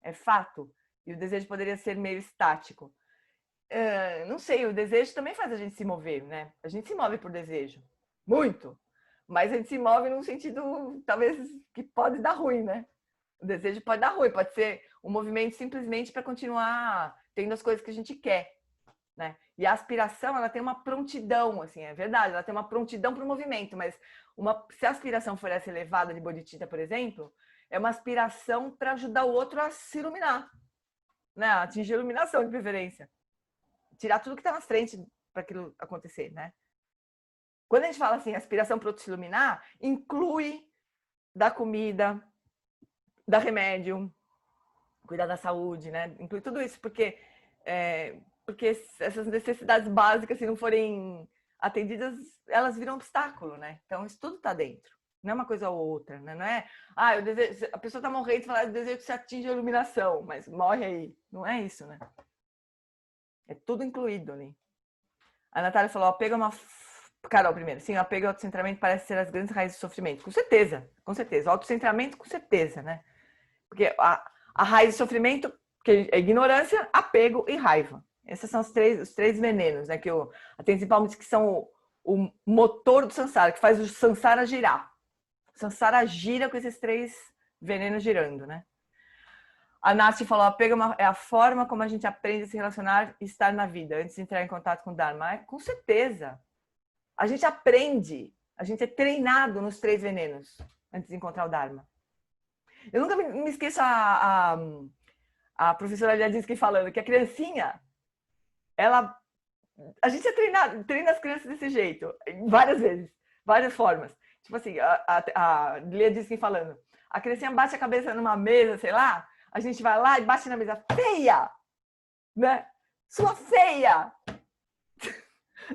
É fato. E o desejo poderia ser meio estático. Não sei, o desejo também faz a gente se mover, né? A gente se move por desejo. Muito. Mas a gente se move num sentido, talvez, que pode dar ruim, né? O desejo pode dar ruim, pode ser um movimento simplesmente para continuar tendo as coisas que a gente quer, né? E a aspiração, ela tem uma prontidão, assim, é verdade, ela tem uma prontidão para o movimento, mas se a aspiração for essa elevada de Bodhicitta, por exemplo, é uma aspiração para ajudar o outro a se iluminar, né? A atingir a iluminação, de preferência. Tirar tudo que está na frente para aquilo acontecer, né? Quando a gente fala assim, aspiração para o outro se iluminar, inclui dar comida, dar remédio, cuidar da saúde, né? Inclui tudo isso, porque essas necessidades básicas, se não forem atendidas, elas viram obstáculo, né? Então, isso tudo está dentro. Não é uma coisa ou outra, né? Não é, eu desejo, a pessoa está morrendo e fala, eu desejo que você atinja a iluminação, mas morre aí. Não é isso, né? É tudo incluído ali. A Natália falou, apego é uma... Carol, primeiro. Sim, o apego e o autocentramento parecem ser as grandes raízes do sofrimento. Com certeza, com certeza. O autocentramento, com certeza, né? Porque a raiz do sofrimento, que é ignorância, apego e raiva. Esses são os três venenos, né? A Tenzin Palmo diz que são o motor do samsara, que faz o samsara girar. O samsara gira com esses 3 venenos girando, né? A Nath falou, apego é a forma como a gente aprende a se relacionar e estar na vida, antes de entrar em contato com o Dharma. Com certeza. A gente aprende, a gente é treinado nos 3 venenos, antes de encontrar o Dharma. Eu nunca me esqueço a professora Liadinsky falando que a criancinha, a gente é treina as crianças desse jeito, várias vezes, várias formas. Tipo assim, a Liadinsky falando, a criancinha bate a cabeça numa mesa, sei lá, a gente vai lá e bate na mesa, feia, né? Sua feia!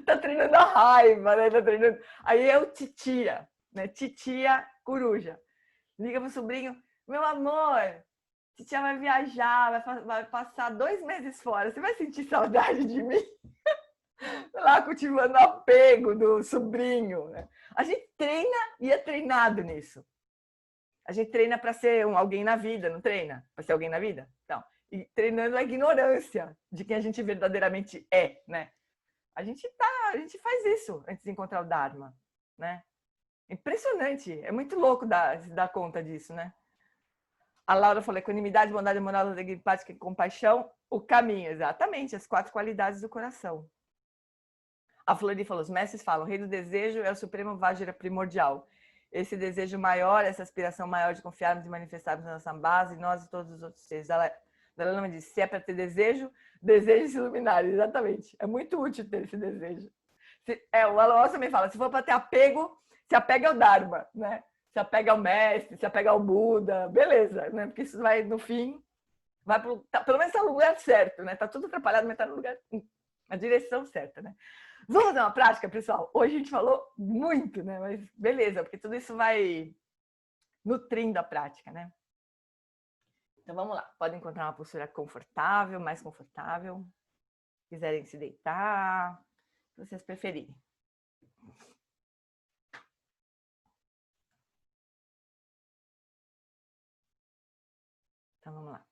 Tá treinando a raiva, né? Tá treinando... Aí é o titia, né? Titia coruja. Liga pro sobrinho, meu amor, titia vai viajar, vai passar 2 meses fora. Você vai sentir saudade de mim? Lá cultivando o apego do sobrinho, né? A gente treina e é treinado nisso. A gente treina para ser alguém na vida, não treina? Para ser alguém na vida? Então, e treinando a ignorância de quem a gente verdadeiramente é, né? A gente faz isso antes de encontrar o Dharma, né? Impressionante, é muito louco dar conta disso, né? A Laura falou, equanimidade, bondade, moral, alegria, empática e compaixão, o caminho, exatamente, as 4 qualidades do coração. A Flori falou, os mestres falam, o rei do desejo é o supremo Vajra primordial. Esse desejo maior, essa aspiração maior de confiarmos e manifestarmos na nossa base, nós e todos os outros seres. Dalai Lama disse, se é para ter desejo, deseje se iluminar. Exatamente, é muito útil ter esse desejo. O Aloysio também fala, se for para ter apego, se apega ao Dharma, né? Se apega ao mestre, se apega ao Buda, beleza, né? Porque isso vai, no fim, pelo menos está no lugar certo, né? Tá tudo atrapalhado, mas está no lugar, na direção certa, né? Vamos fazer uma prática, pessoal? Hoje a gente falou muito, né? Mas beleza, porque tudo isso vai nutrindo a prática, né? Então vamos lá. Podem encontrar uma postura confortável, mais confortável. Se quiserem se deitar, se vocês preferirem. Então vamos lá.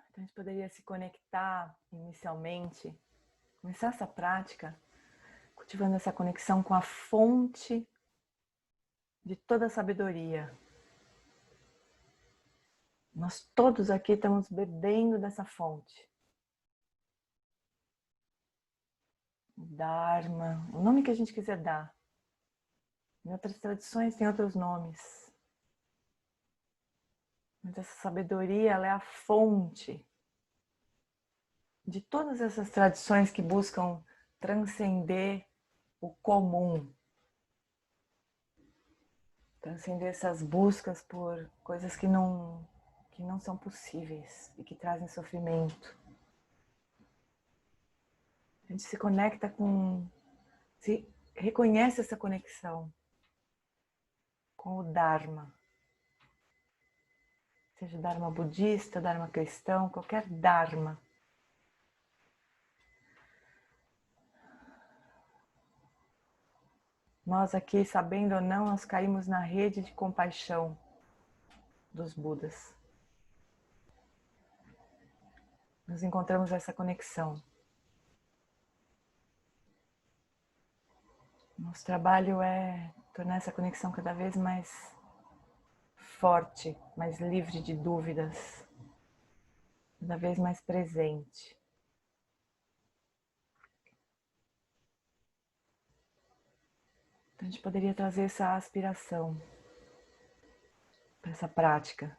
Então a gente poderia se conectar inicialmente, começar essa prática cultivando essa conexão com a fonte de toda a sabedoria. Nós todos aqui estamos bebendo dessa fonte. Dharma, o nome que a gente quiser dar. Em outras tradições tem outros nomes. Mas essa sabedoria, ela é a fonte de todas essas tradições que buscam transcender o comum. Transcender essas buscas por coisas que não são possíveis e que trazem sofrimento. A gente se conecta se reconhece essa conexão com o Dharma. Seja Dharma budista, Dharma cristão, qualquer Dharma. Nós aqui, sabendo ou não, nós caímos na rede de compaixão dos Budas. Nós encontramos essa conexão. Nosso trabalho é tornar essa conexão cada vez mais forte, mais livre de dúvidas, cada vez mais presente. Então a gente poderia trazer essa aspiração para essa prática,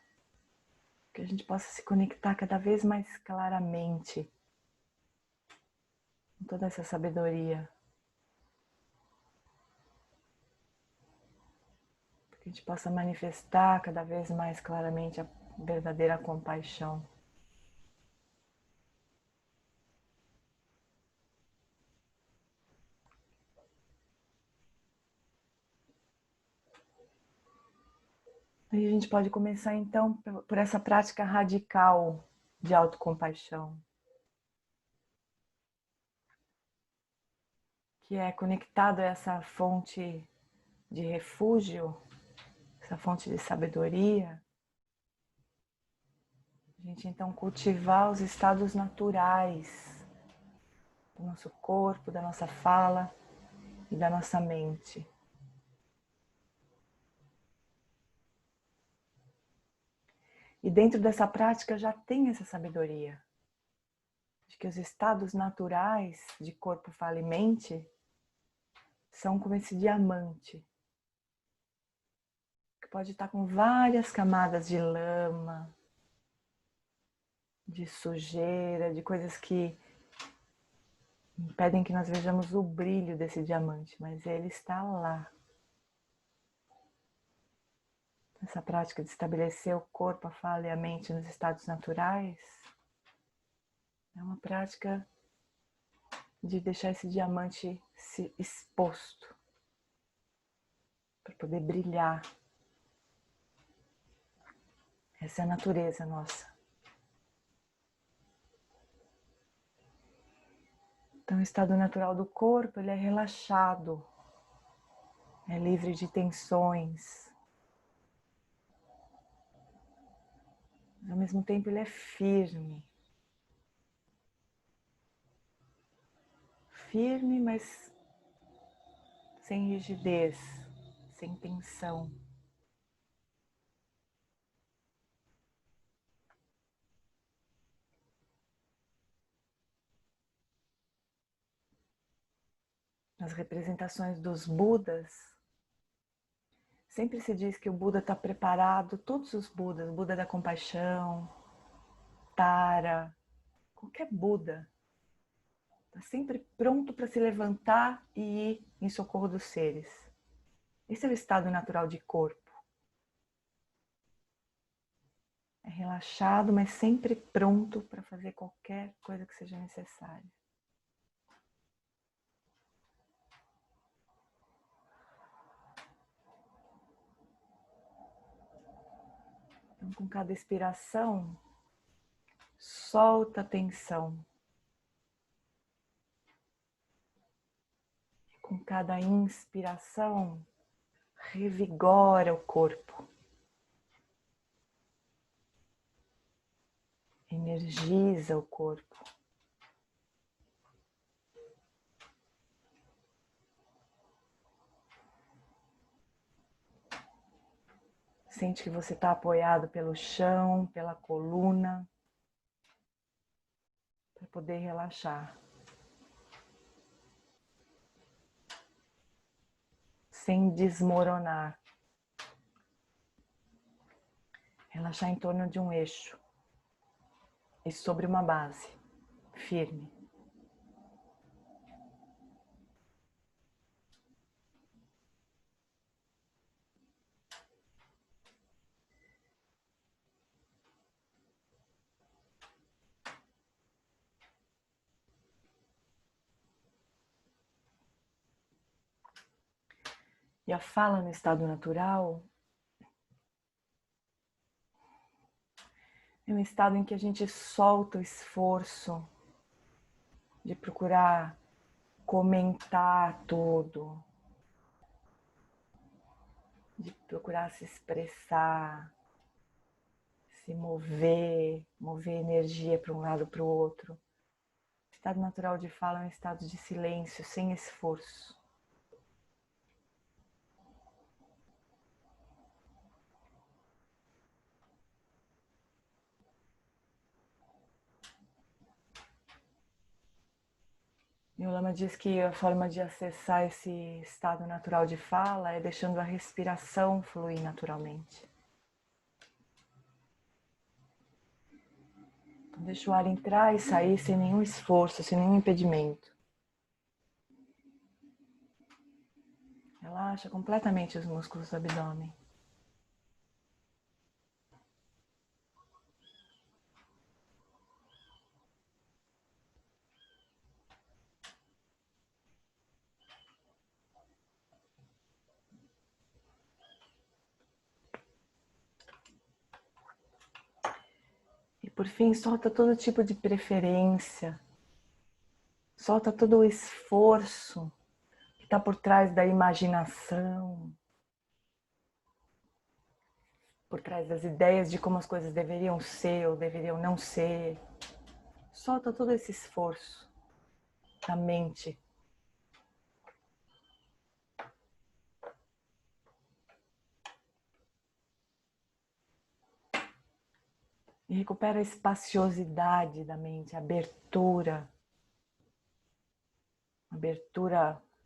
que a gente possa se conectar cada vez mais claramente com toda essa sabedoria. Que a gente possa manifestar cada vez mais claramente a verdadeira compaixão. Aí a gente pode começar então por essa prática radical de autocompaixão, que é conectado a essa fonte de refúgio, essa fonte de sabedoria. A gente então cultivar os estados naturais do nosso corpo, da nossa fala e da nossa mente. E dentro dessa prática já tem essa sabedoria de que os estados naturais de corpo, fala e mente são como esse diamante, que pode estar com várias camadas de lama, de sujeira, de coisas que impedem que nós vejamos o brilho desse diamante, mas ele está lá. Essa prática de estabelecer o corpo, a fala e a mente nos estados naturais é uma prática de deixar esse diamante se exposto para poder brilhar. Essa é a natureza nossa. Então, o estado natural do corpo, ele é relaxado, é livre de tensões. Mas, ao mesmo tempo, ele é firme. Firme, mas sem rigidez, sem tensão. Nas representações dos Budas, sempre se diz que o Buda está preparado, todos os Budas, o Buda da compaixão, Tara, qualquer Buda, está sempre pronto para se levantar e ir em socorro dos seres. Esse é o estado natural de corpo. É relaxado, mas sempre pronto para fazer qualquer coisa que seja necessária. Então, com cada expiração, solta a tensão. Com cada inspiração, revigora o corpo. Energiza o corpo. Sente que você está apoiado pelo chão, pela coluna, para poder relaxar. sem desmoronar. Relaxar em torno de um eixo e sobre uma base firme. E a fala no estado natural é um estado em que a gente solta o esforço de procurar comentar tudo, de procurar se expressar, se mover, mover energia para um lado para o outro. O estado natural de fala é um estado de silêncio, sem esforço. E o Lama diz que a forma de acessar esse estado natural de fala é deixando a respiração fluir naturalmente. Então, deixa o ar entrar e sair sem nenhum esforço, sem nenhum impedimento. Relaxa completamente os músculos do abdômen. E por fim, solta todo tipo de preferência. Solta todo o esforço que está por trás da imaginação, por trás das ideias de como as coisas deveriam ser ou deveriam não ser. Solta todo esse esforço da mente. E recupera a espaciosidade da mente, a abertura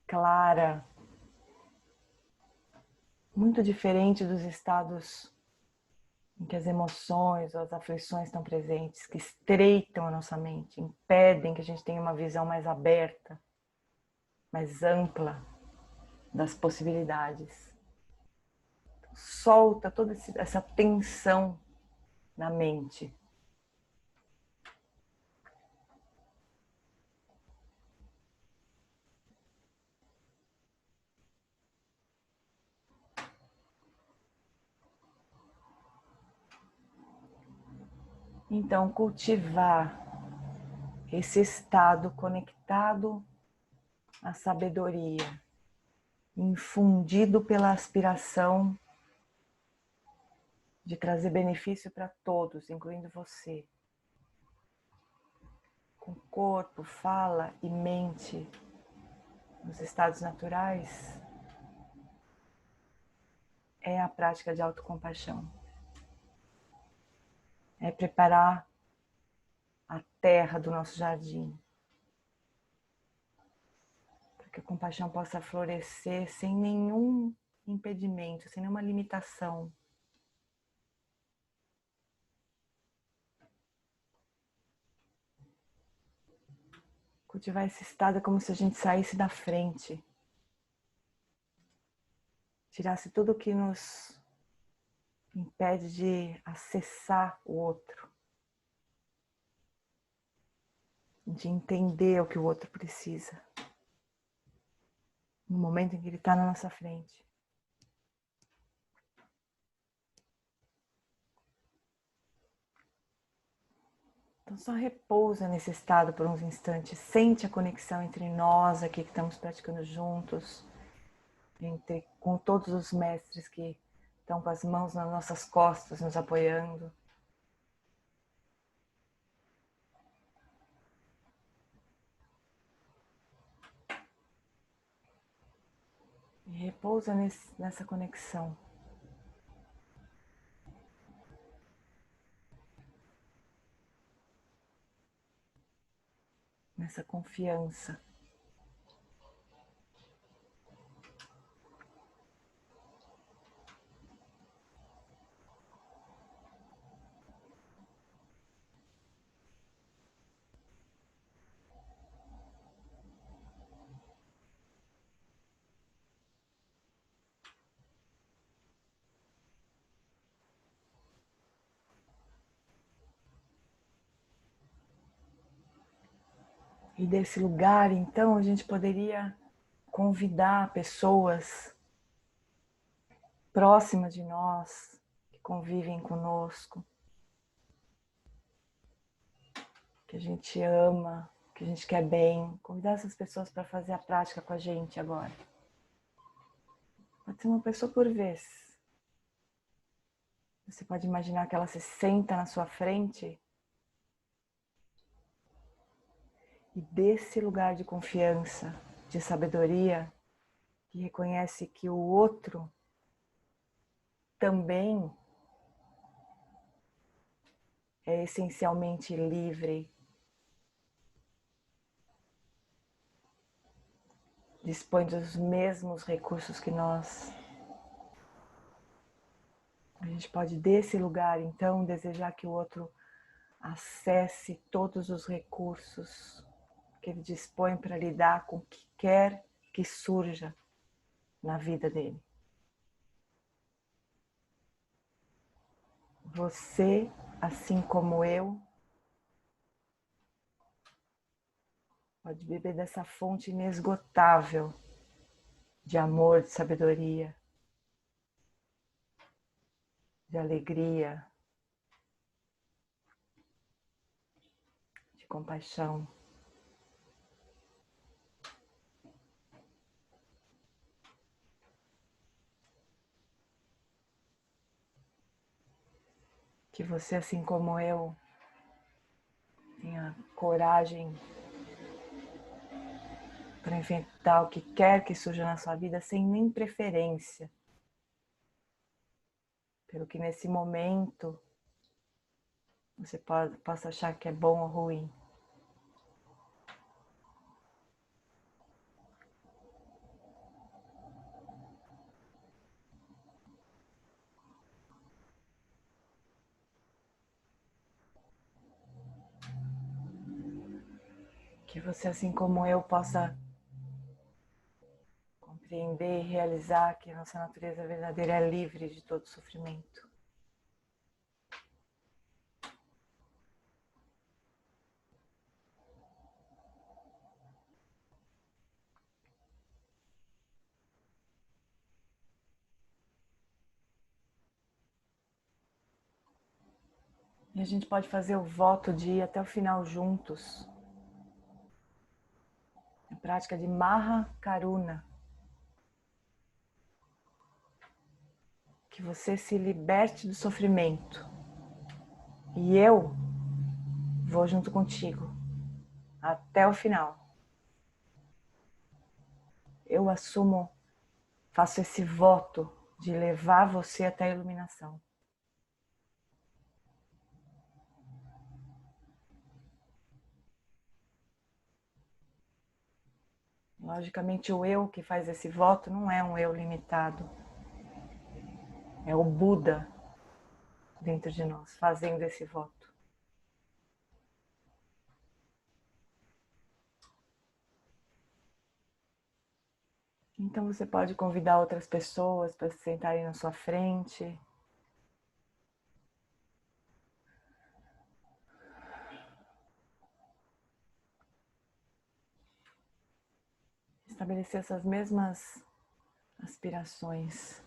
clara, muito diferente dos estados em que as emoções ou as aflições estão presentes, que estreitam a nossa mente, impedem que a gente tenha uma visão mais aberta, mais ampla das possibilidades. Solta toda essa tensão na mente. Então, cultivar esse estado conectado à sabedoria, infundido pela aspiração de trazer benefício para todos, incluindo você. Com corpo, fala e mente nos estados naturais, é a prática de autocompaixão. É preparar a terra do nosso jardim, para que a compaixão possa florescer sem nenhum impedimento, sem nenhuma limitação. Cultivar esse estado é como se a gente saísse da frente, tirasse tudo que nos impede de acessar o outro, de entender o que o outro precisa, no momento em que ele está na nossa frente. Então só repousa nesse estado por uns instantes, sente a conexão entre nós aqui que estamos praticando juntos, com todos os mestres que estão com as mãos nas nossas costas, nos apoiando. E repousa nessa conexão. Nessa confiança. E desse lugar, então, a gente poderia convidar pessoas próximas de nós, que convivem conosco, que a gente ama, que a gente quer bem, convidar essas pessoas para fazer a prática com a gente agora. Pode ser uma pessoa por vez. Você pode imaginar que ela se senta na sua frente e desse lugar de confiança, de sabedoria, que reconhece que o outro também é essencialmente livre, dispõe dos mesmos recursos que nós. A gente pode desse lugar, então, desejar que o outro acesse todos os recursos que ele dispõe para lidar com o que quer que surja na vida dele. Você, assim como eu, pode beber dessa fonte inesgotável de amor, de sabedoria, de alegria, de compaixão. Que você, assim como eu, tenha coragem para enfrentar o que quer que surja na sua vida sem nem preferência pelo que nesse momento você possa achar que é bom ou ruim. Que você, assim como eu, possa compreender e realizar que a nossa natureza verdadeira é livre de todo sofrimento. E a gente pode fazer o voto de ir até o final juntos. A prática de Maha Karuna. Que você se liberte do sofrimento. E eu vou junto contigo até o final. Eu assumo, faço esse voto de levar você até a iluminação. Logicamente, o eu que faz esse voto não é um eu limitado. É o Buda dentro de nós, fazendo esse voto. Então você pode convidar outras pessoas para se sentarem na sua frente. Estabelecer essas mesmas aspirações.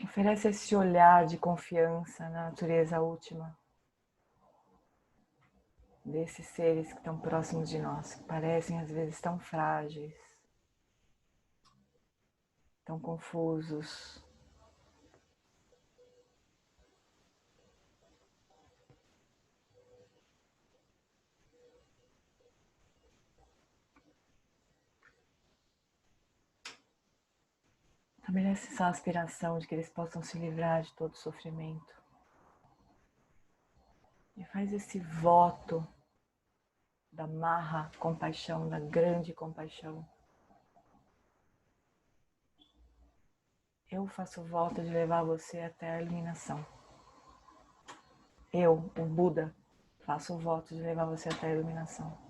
Oferece esse olhar de confiança na natureza última desses seres que estão próximos de nós, que parecem às vezes tão frágeis, tão confusos. Estabelece essa aspiração de que eles possam se livrar de todo sofrimento. E faz esse voto da Maha compaixão, da grande compaixão. Eu faço o voto de levar você até a iluminação. Eu, o Buda, faço o voto de levar você até a iluminação.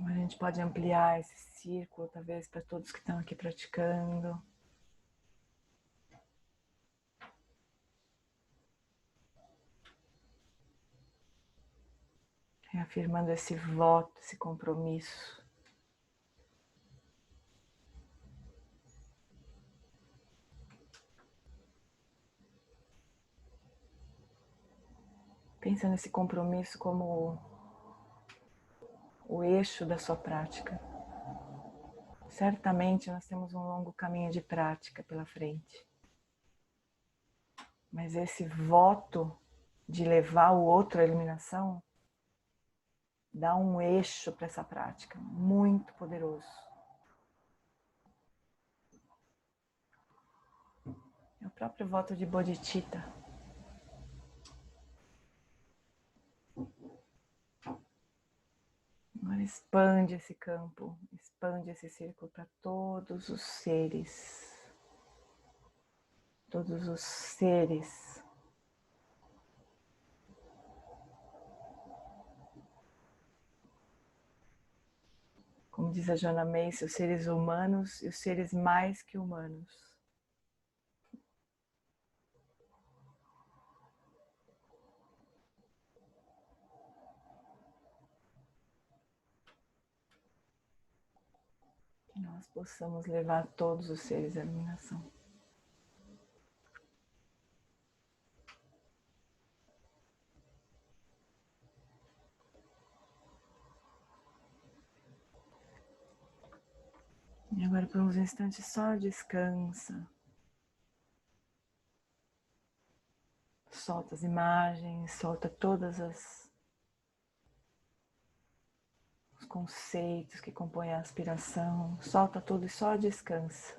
A gente pode ampliar esse círculo, talvez, para todos que estão aqui praticando. Reafirmando esse voto, esse compromisso. Pensa nesse compromisso como o eixo da sua prática. Certamente nós temos um longo caminho de prática pela frente. Mas esse voto de levar o outro à iluminação dá um eixo para essa prática muito poderoso. É o próprio voto de Bodhicitta. Agora expande esse campo, expande esse círculo para todos os seres. Todos os seres. Como diz a Joanna Macy, os seres humanos e os seres mais que humanos. Que nós possamos levar todos os seres à iluminação. E agora por uns instantes só descansa. Solta as imagens, solta todas os conceitos que compõem a aspiração. Solta tudo e só descansa.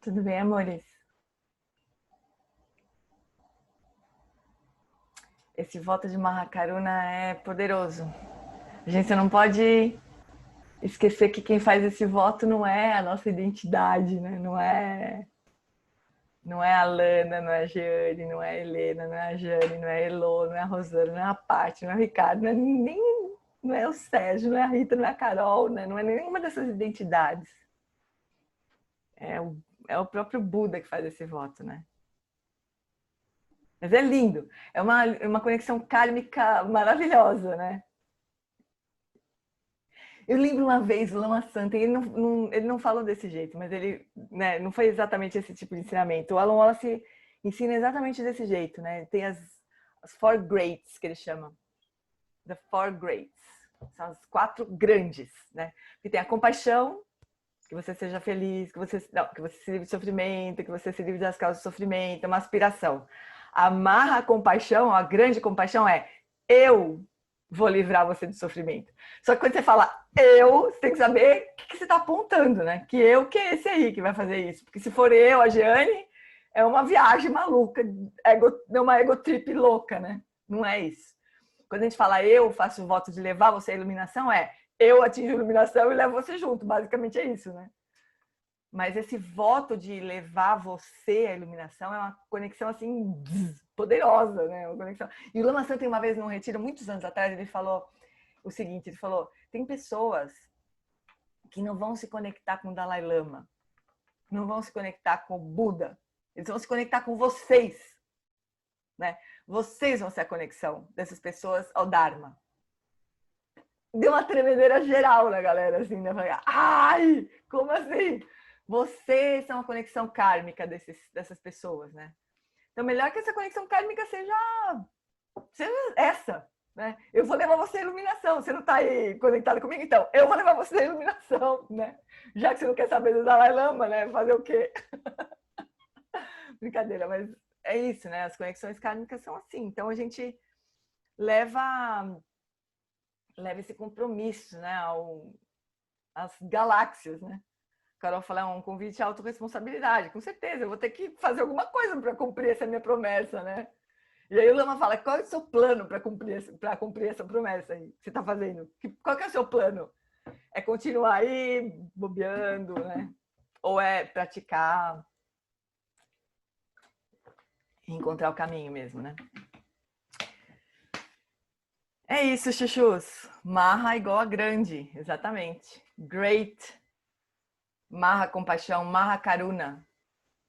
Tudo bem, amores? Esse voto de Mahakaruna é poderoso. A gente não pode esquecer que quem faz esse voto não é a nossa identidade, né? Não é a Lana, não é a Jeane, não é a Helena, não é a Jane, não é a Elô, não é a Rosana, não é a Paty, não é o Ricardo, não é o Sérgio, não é a Rita, não é a Carol, né? Não é nenhuma dessas identidades. É o próprio Buda que faz esse voto, né? Mas é lindo. É uma conexão kármica maravilhosa, né? Eu lembro uma vez o Lama Santa, ele não falou desse jeito, mas ele, né, não foi exatamente esse tipo de ensinamento. O Alan Wallace ensina exatamente desse jeito, né? Tem as four greats que ele chama. The four greats. São as 4 grandes, né? Que tem a compaixão, que você seja feliz, que você se livre de sofrimento, que você se livre das causas do sofrimento, é uma aspiração. A compaixão, a grande compaixão é eu vou livrar você do sofrimento. Só que quando você fala eu, você tem que saber o que você está apontando, né? Que é esse aí que vai fazer isso. Porque se for eu, a Jeane, é uma viagem maluca, uma ego trip louca, né? Não é isso. Quando a gente fala eu faço o voto de levar você à iluminação, eu atinjo a iluminação e levo você junto. Basicamente é isso, né? Mas esse voto de levar você à iluminação é uma conexão assim poderosa, né? Uma conexão. E o Lama Santa, uma vez num retiro, muitos anos atrás, ele falou o seguinte, ele falou, tem pessoas que não vão se conectar com o Dalai Lama, não vão se conectar com o Buda, eles vão se conectar com vocês, né? Vocês vão ser a conexão dessas pessoas ao Dharma. Deu uma tremedeira geral na galera, assim, né? Ai, como assim? Vocês são a conexão kármica dessas pessoas, né? Então, melhor que essa conexão kármica seja essa. né? Eu vou levar você à iluminação. Você não está aí conectado comigo? Então, eu vou levar você à iluminação, né? Já que você não quer saber do Dalai Lama, né? Fazer o quê? Brincadeira, mas é isso, né? As conexões kármicas são assim. Então, a gente leva esse compromisso, né? Às galáxias, né? Carol fala, é um convite à autorresponsabilidade. Com certeza, eu vou ter que fazer alguma coisa para cumprir essa minha promessa, né? E aí o Lama fala, qual é o seu plano para cumprir essa promessa aí que você está fazendo? Qual que é o seu plano? É continuar aí bobeando, né? Ou é praticar e encontrar o caminho mesmo, né? É isso, chuchus. Maha igual a grande, exatamente. Great. Maha compaixão, Maha Karuna,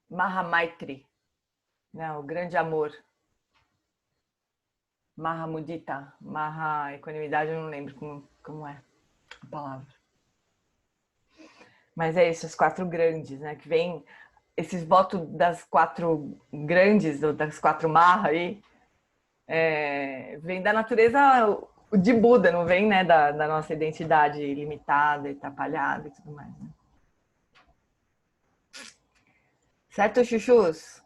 Maha Maitri, né? O grande amor. Maha Mudita, Maha equanimidade, eu não lembro como é a palavra. Mas é isso, as 4 grandes, né? Que vem esses votos das 4 grandes, ou das 4 Maha aí, vem da natureza de Buda, não vem, né? Da nossa identidade limitada, atrapalhada e tudo mais, né? Certo, chuchus?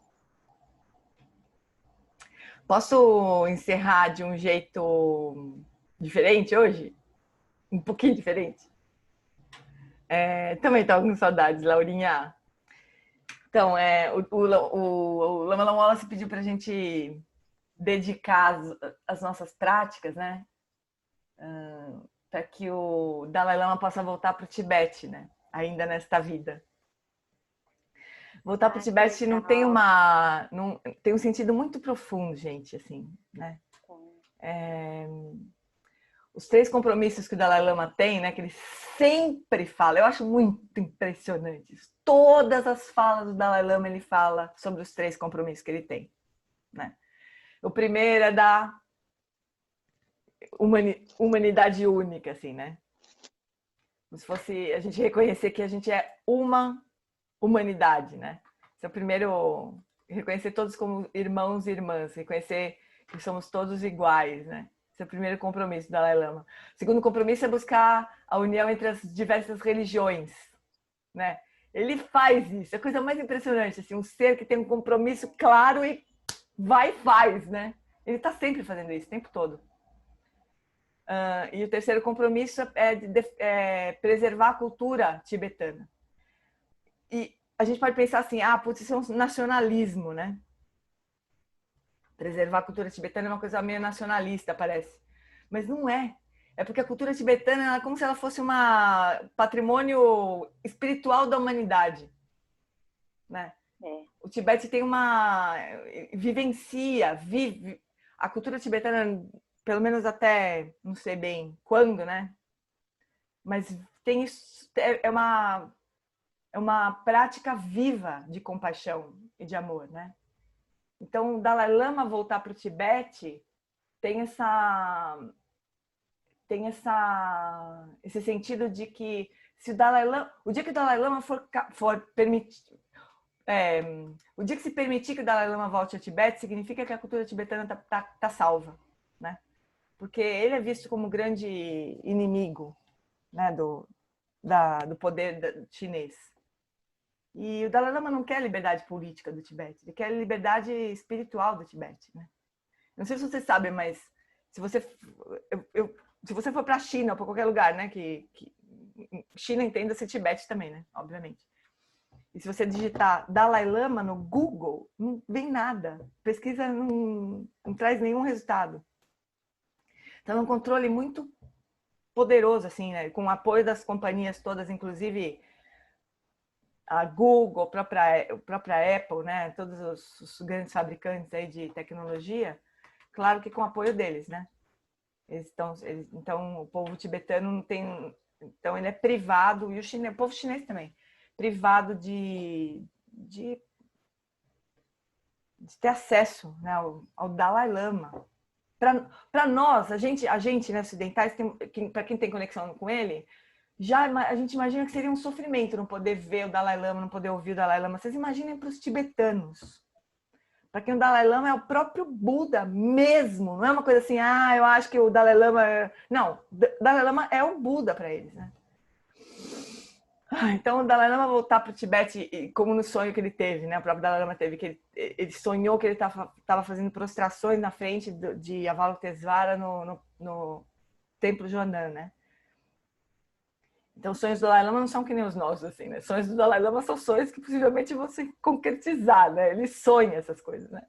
Posso encerrar de um jeito diferente hoje? Um pouquinho diferente? Também estou com saudades, Laurinha. Então, o Lama Lama Wallace pediu para a gente dedicar as nossas práticas, né? Para que o Dalai Lama possa voltar para o Tibete, né? Ainda nesta vida. Voltar para o Tibete não tem tem um sentido muito profundo, gente, assim, né? Os 3 compromissos que o Dalai Lama tem, né? Que ele sempre fala, eu acho muito impressionante isso. Todas as falas do Dalai Lama ele fala sobre os 3 compromissos que ele tem, né? O primeiro é da humanidade única, assim, né? Como se fosse a gente reconhecer que a gente é uma humanidade, né? Esse é o primeiro, reconhecer todos como irmãos e irmãs, reconhecer que somos todos iguais, né? Esse é o primeiro compromisso do Dalai Lama. O segundo compromisso é buscar a união entre as diversas religiões, né? Ele faz isso, é a coisa mais impressionante, assim, um ser que tem um compromisso claro e vai e faz, né? Ele está sempre fazendo isso, o tempo todo. E o terceiro compromisso é preservar a cultura tibetana. E a gente pode pensar assim, putz, isso é um nacionalismo, né? Preservar a cultura tibetana é uma coisa meio nacionalista, parece. Mas não é. É porque a cultura tibetana é como se ela fosse um patrimônio espiritual da humanidade, né? O Tibete tem vive a cultura tibetana, pelo menos até não sei bem quando, né? Mas tem isso, é uma prática viva de compaixão e de amor, né? Então, o Dalai Lama voltar para o Tibete tem esse sentido de que se o dia que o Dalai Lama for permitir, o dia que se permitir que o Dalai Lama volte ao Tibete, significa que a cultura tibetana tá salva, né? Porque ele é visto como grande inimigo, né, do poder chinês. E o Dalai Lama não quer a liberdade política do Tibete, ele quer a liberdade espiritual do Tibete, né? Não sei se você sabe, mas se você for para a China ou para qualquer lugar, né, que China entenda-se Tibete também, né, obviamente. E se você digitar Dalai Lama no Google, não vem nada. Pesquisa não traz nenhum resultado. Então é um controle muito poderoso, assim, né, com o apoio das companhias todas, inclusive a Google, a própria Apple, né? Todos os grandes fabricantes aí de tecnologia, claro que com o apoio deles, né? Então, o povo tibetano não tem... Então, ele é privado, e o povo chinês também, privado de ter acesso, né, ao Dalai Lama. Para nós, a gente, né, ocidentais, para quem tem conexão com ele, a gente imagina que seria um sofrimento não poder ver o Dalai Lama, não poder ouvir o Dalai Lama. Vocês imaginem para os tibetanos. Para quem o Dalai Lama é o próprio Buda mesmo. Não é uma coisa assim, eu acho que o Dalai Lama... Não, o Dalai Lama é o Buda para eles, né? Então, o Dalai Lama voltar para o Tibete, como no sonho que ele teve, né? O próprio Dalai Lama teve, que ele sonhou que ele estava fazendo prostrações na frente de Avalokitesvara no Templo Jonan, né? Então, os sonhos do Dalai Lama não são que nem os nossos, assim, né? Sonhos do Dalai Lama são sonhos que possivelmente vão se concretizar, né? Ele sonha essas coisas, né?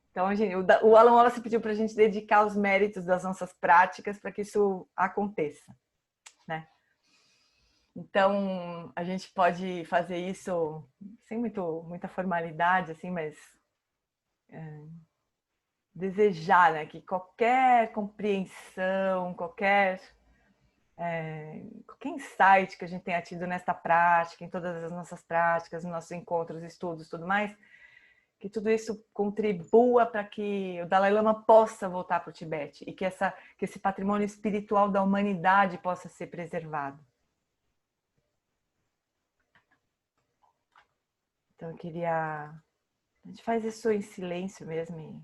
Então, gente, o Alan Wallace pediu para a gente dedicar os méritos das nossas práticas para que isso aconteça, né? Então, a gente pode fazer isso sem muita formalidade, assim, mas desejar, né, que qualquer compreensão, qualquer insight que a gente tenha tido nesta prática, em todas as nossas práticas, nos nossos encontros, estudos, tudo mais, que tudo isso contribua para que o Dalai Lama possa voltar para o Tibete e que esse patrimônio espiritual da humanidade possa ser preservado. Então, eu queria... A gente faz isso em silêncio mesmo.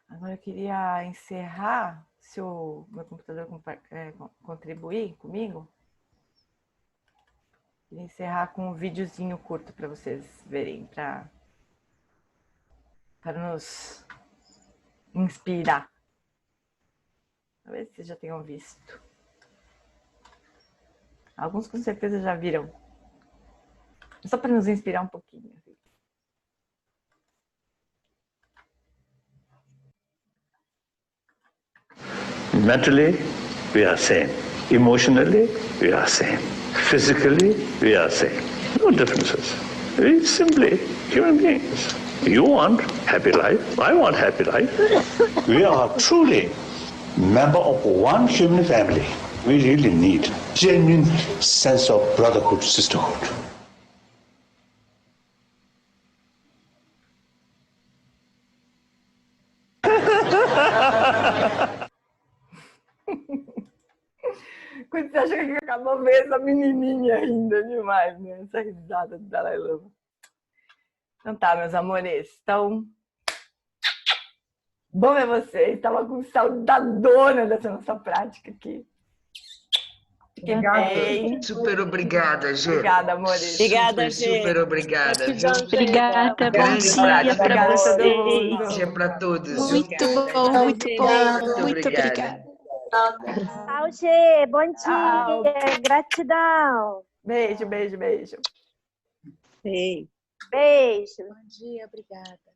Agora, eu queria encerrar, se o meu computador contribuir comigo. Queria encerrar com um videozinho curto para vocês verem, para nos inspirar. Talvez vocês já tenham visto. Alguns com certeza já viram. Só para nos inspirar um pouquinho. Mentally, we are same. Emotionally, we are same. Physically, we are same. No differences. We simply human beings. You want happy life. I want happy life. We are truly member of one human family. We really need genuine sense of brotherhood, sisterhood. Quando você acha que acabou mesmo, a menininha ainda demais, né? Essa risada do Dalai Lama. Então tá, meus amores. Então, bom ver vocês. Estava com saudadona dessa nossa prática aqui. Fiquem bem. Super obrigada, Gê. Obrigada, amores. Obrigada, super obrigada, viu? Obrigada, bom Grande dia para abraço. vocês. Bom dia para todos. viu? Muito bom, muito bom. Muito obrigada. obrigada. Tchau, Gê. Bom dia. Tchau. Gratidão. Beijo, beijo, beijo. Ei. Beijo. Bom dia, obrigada.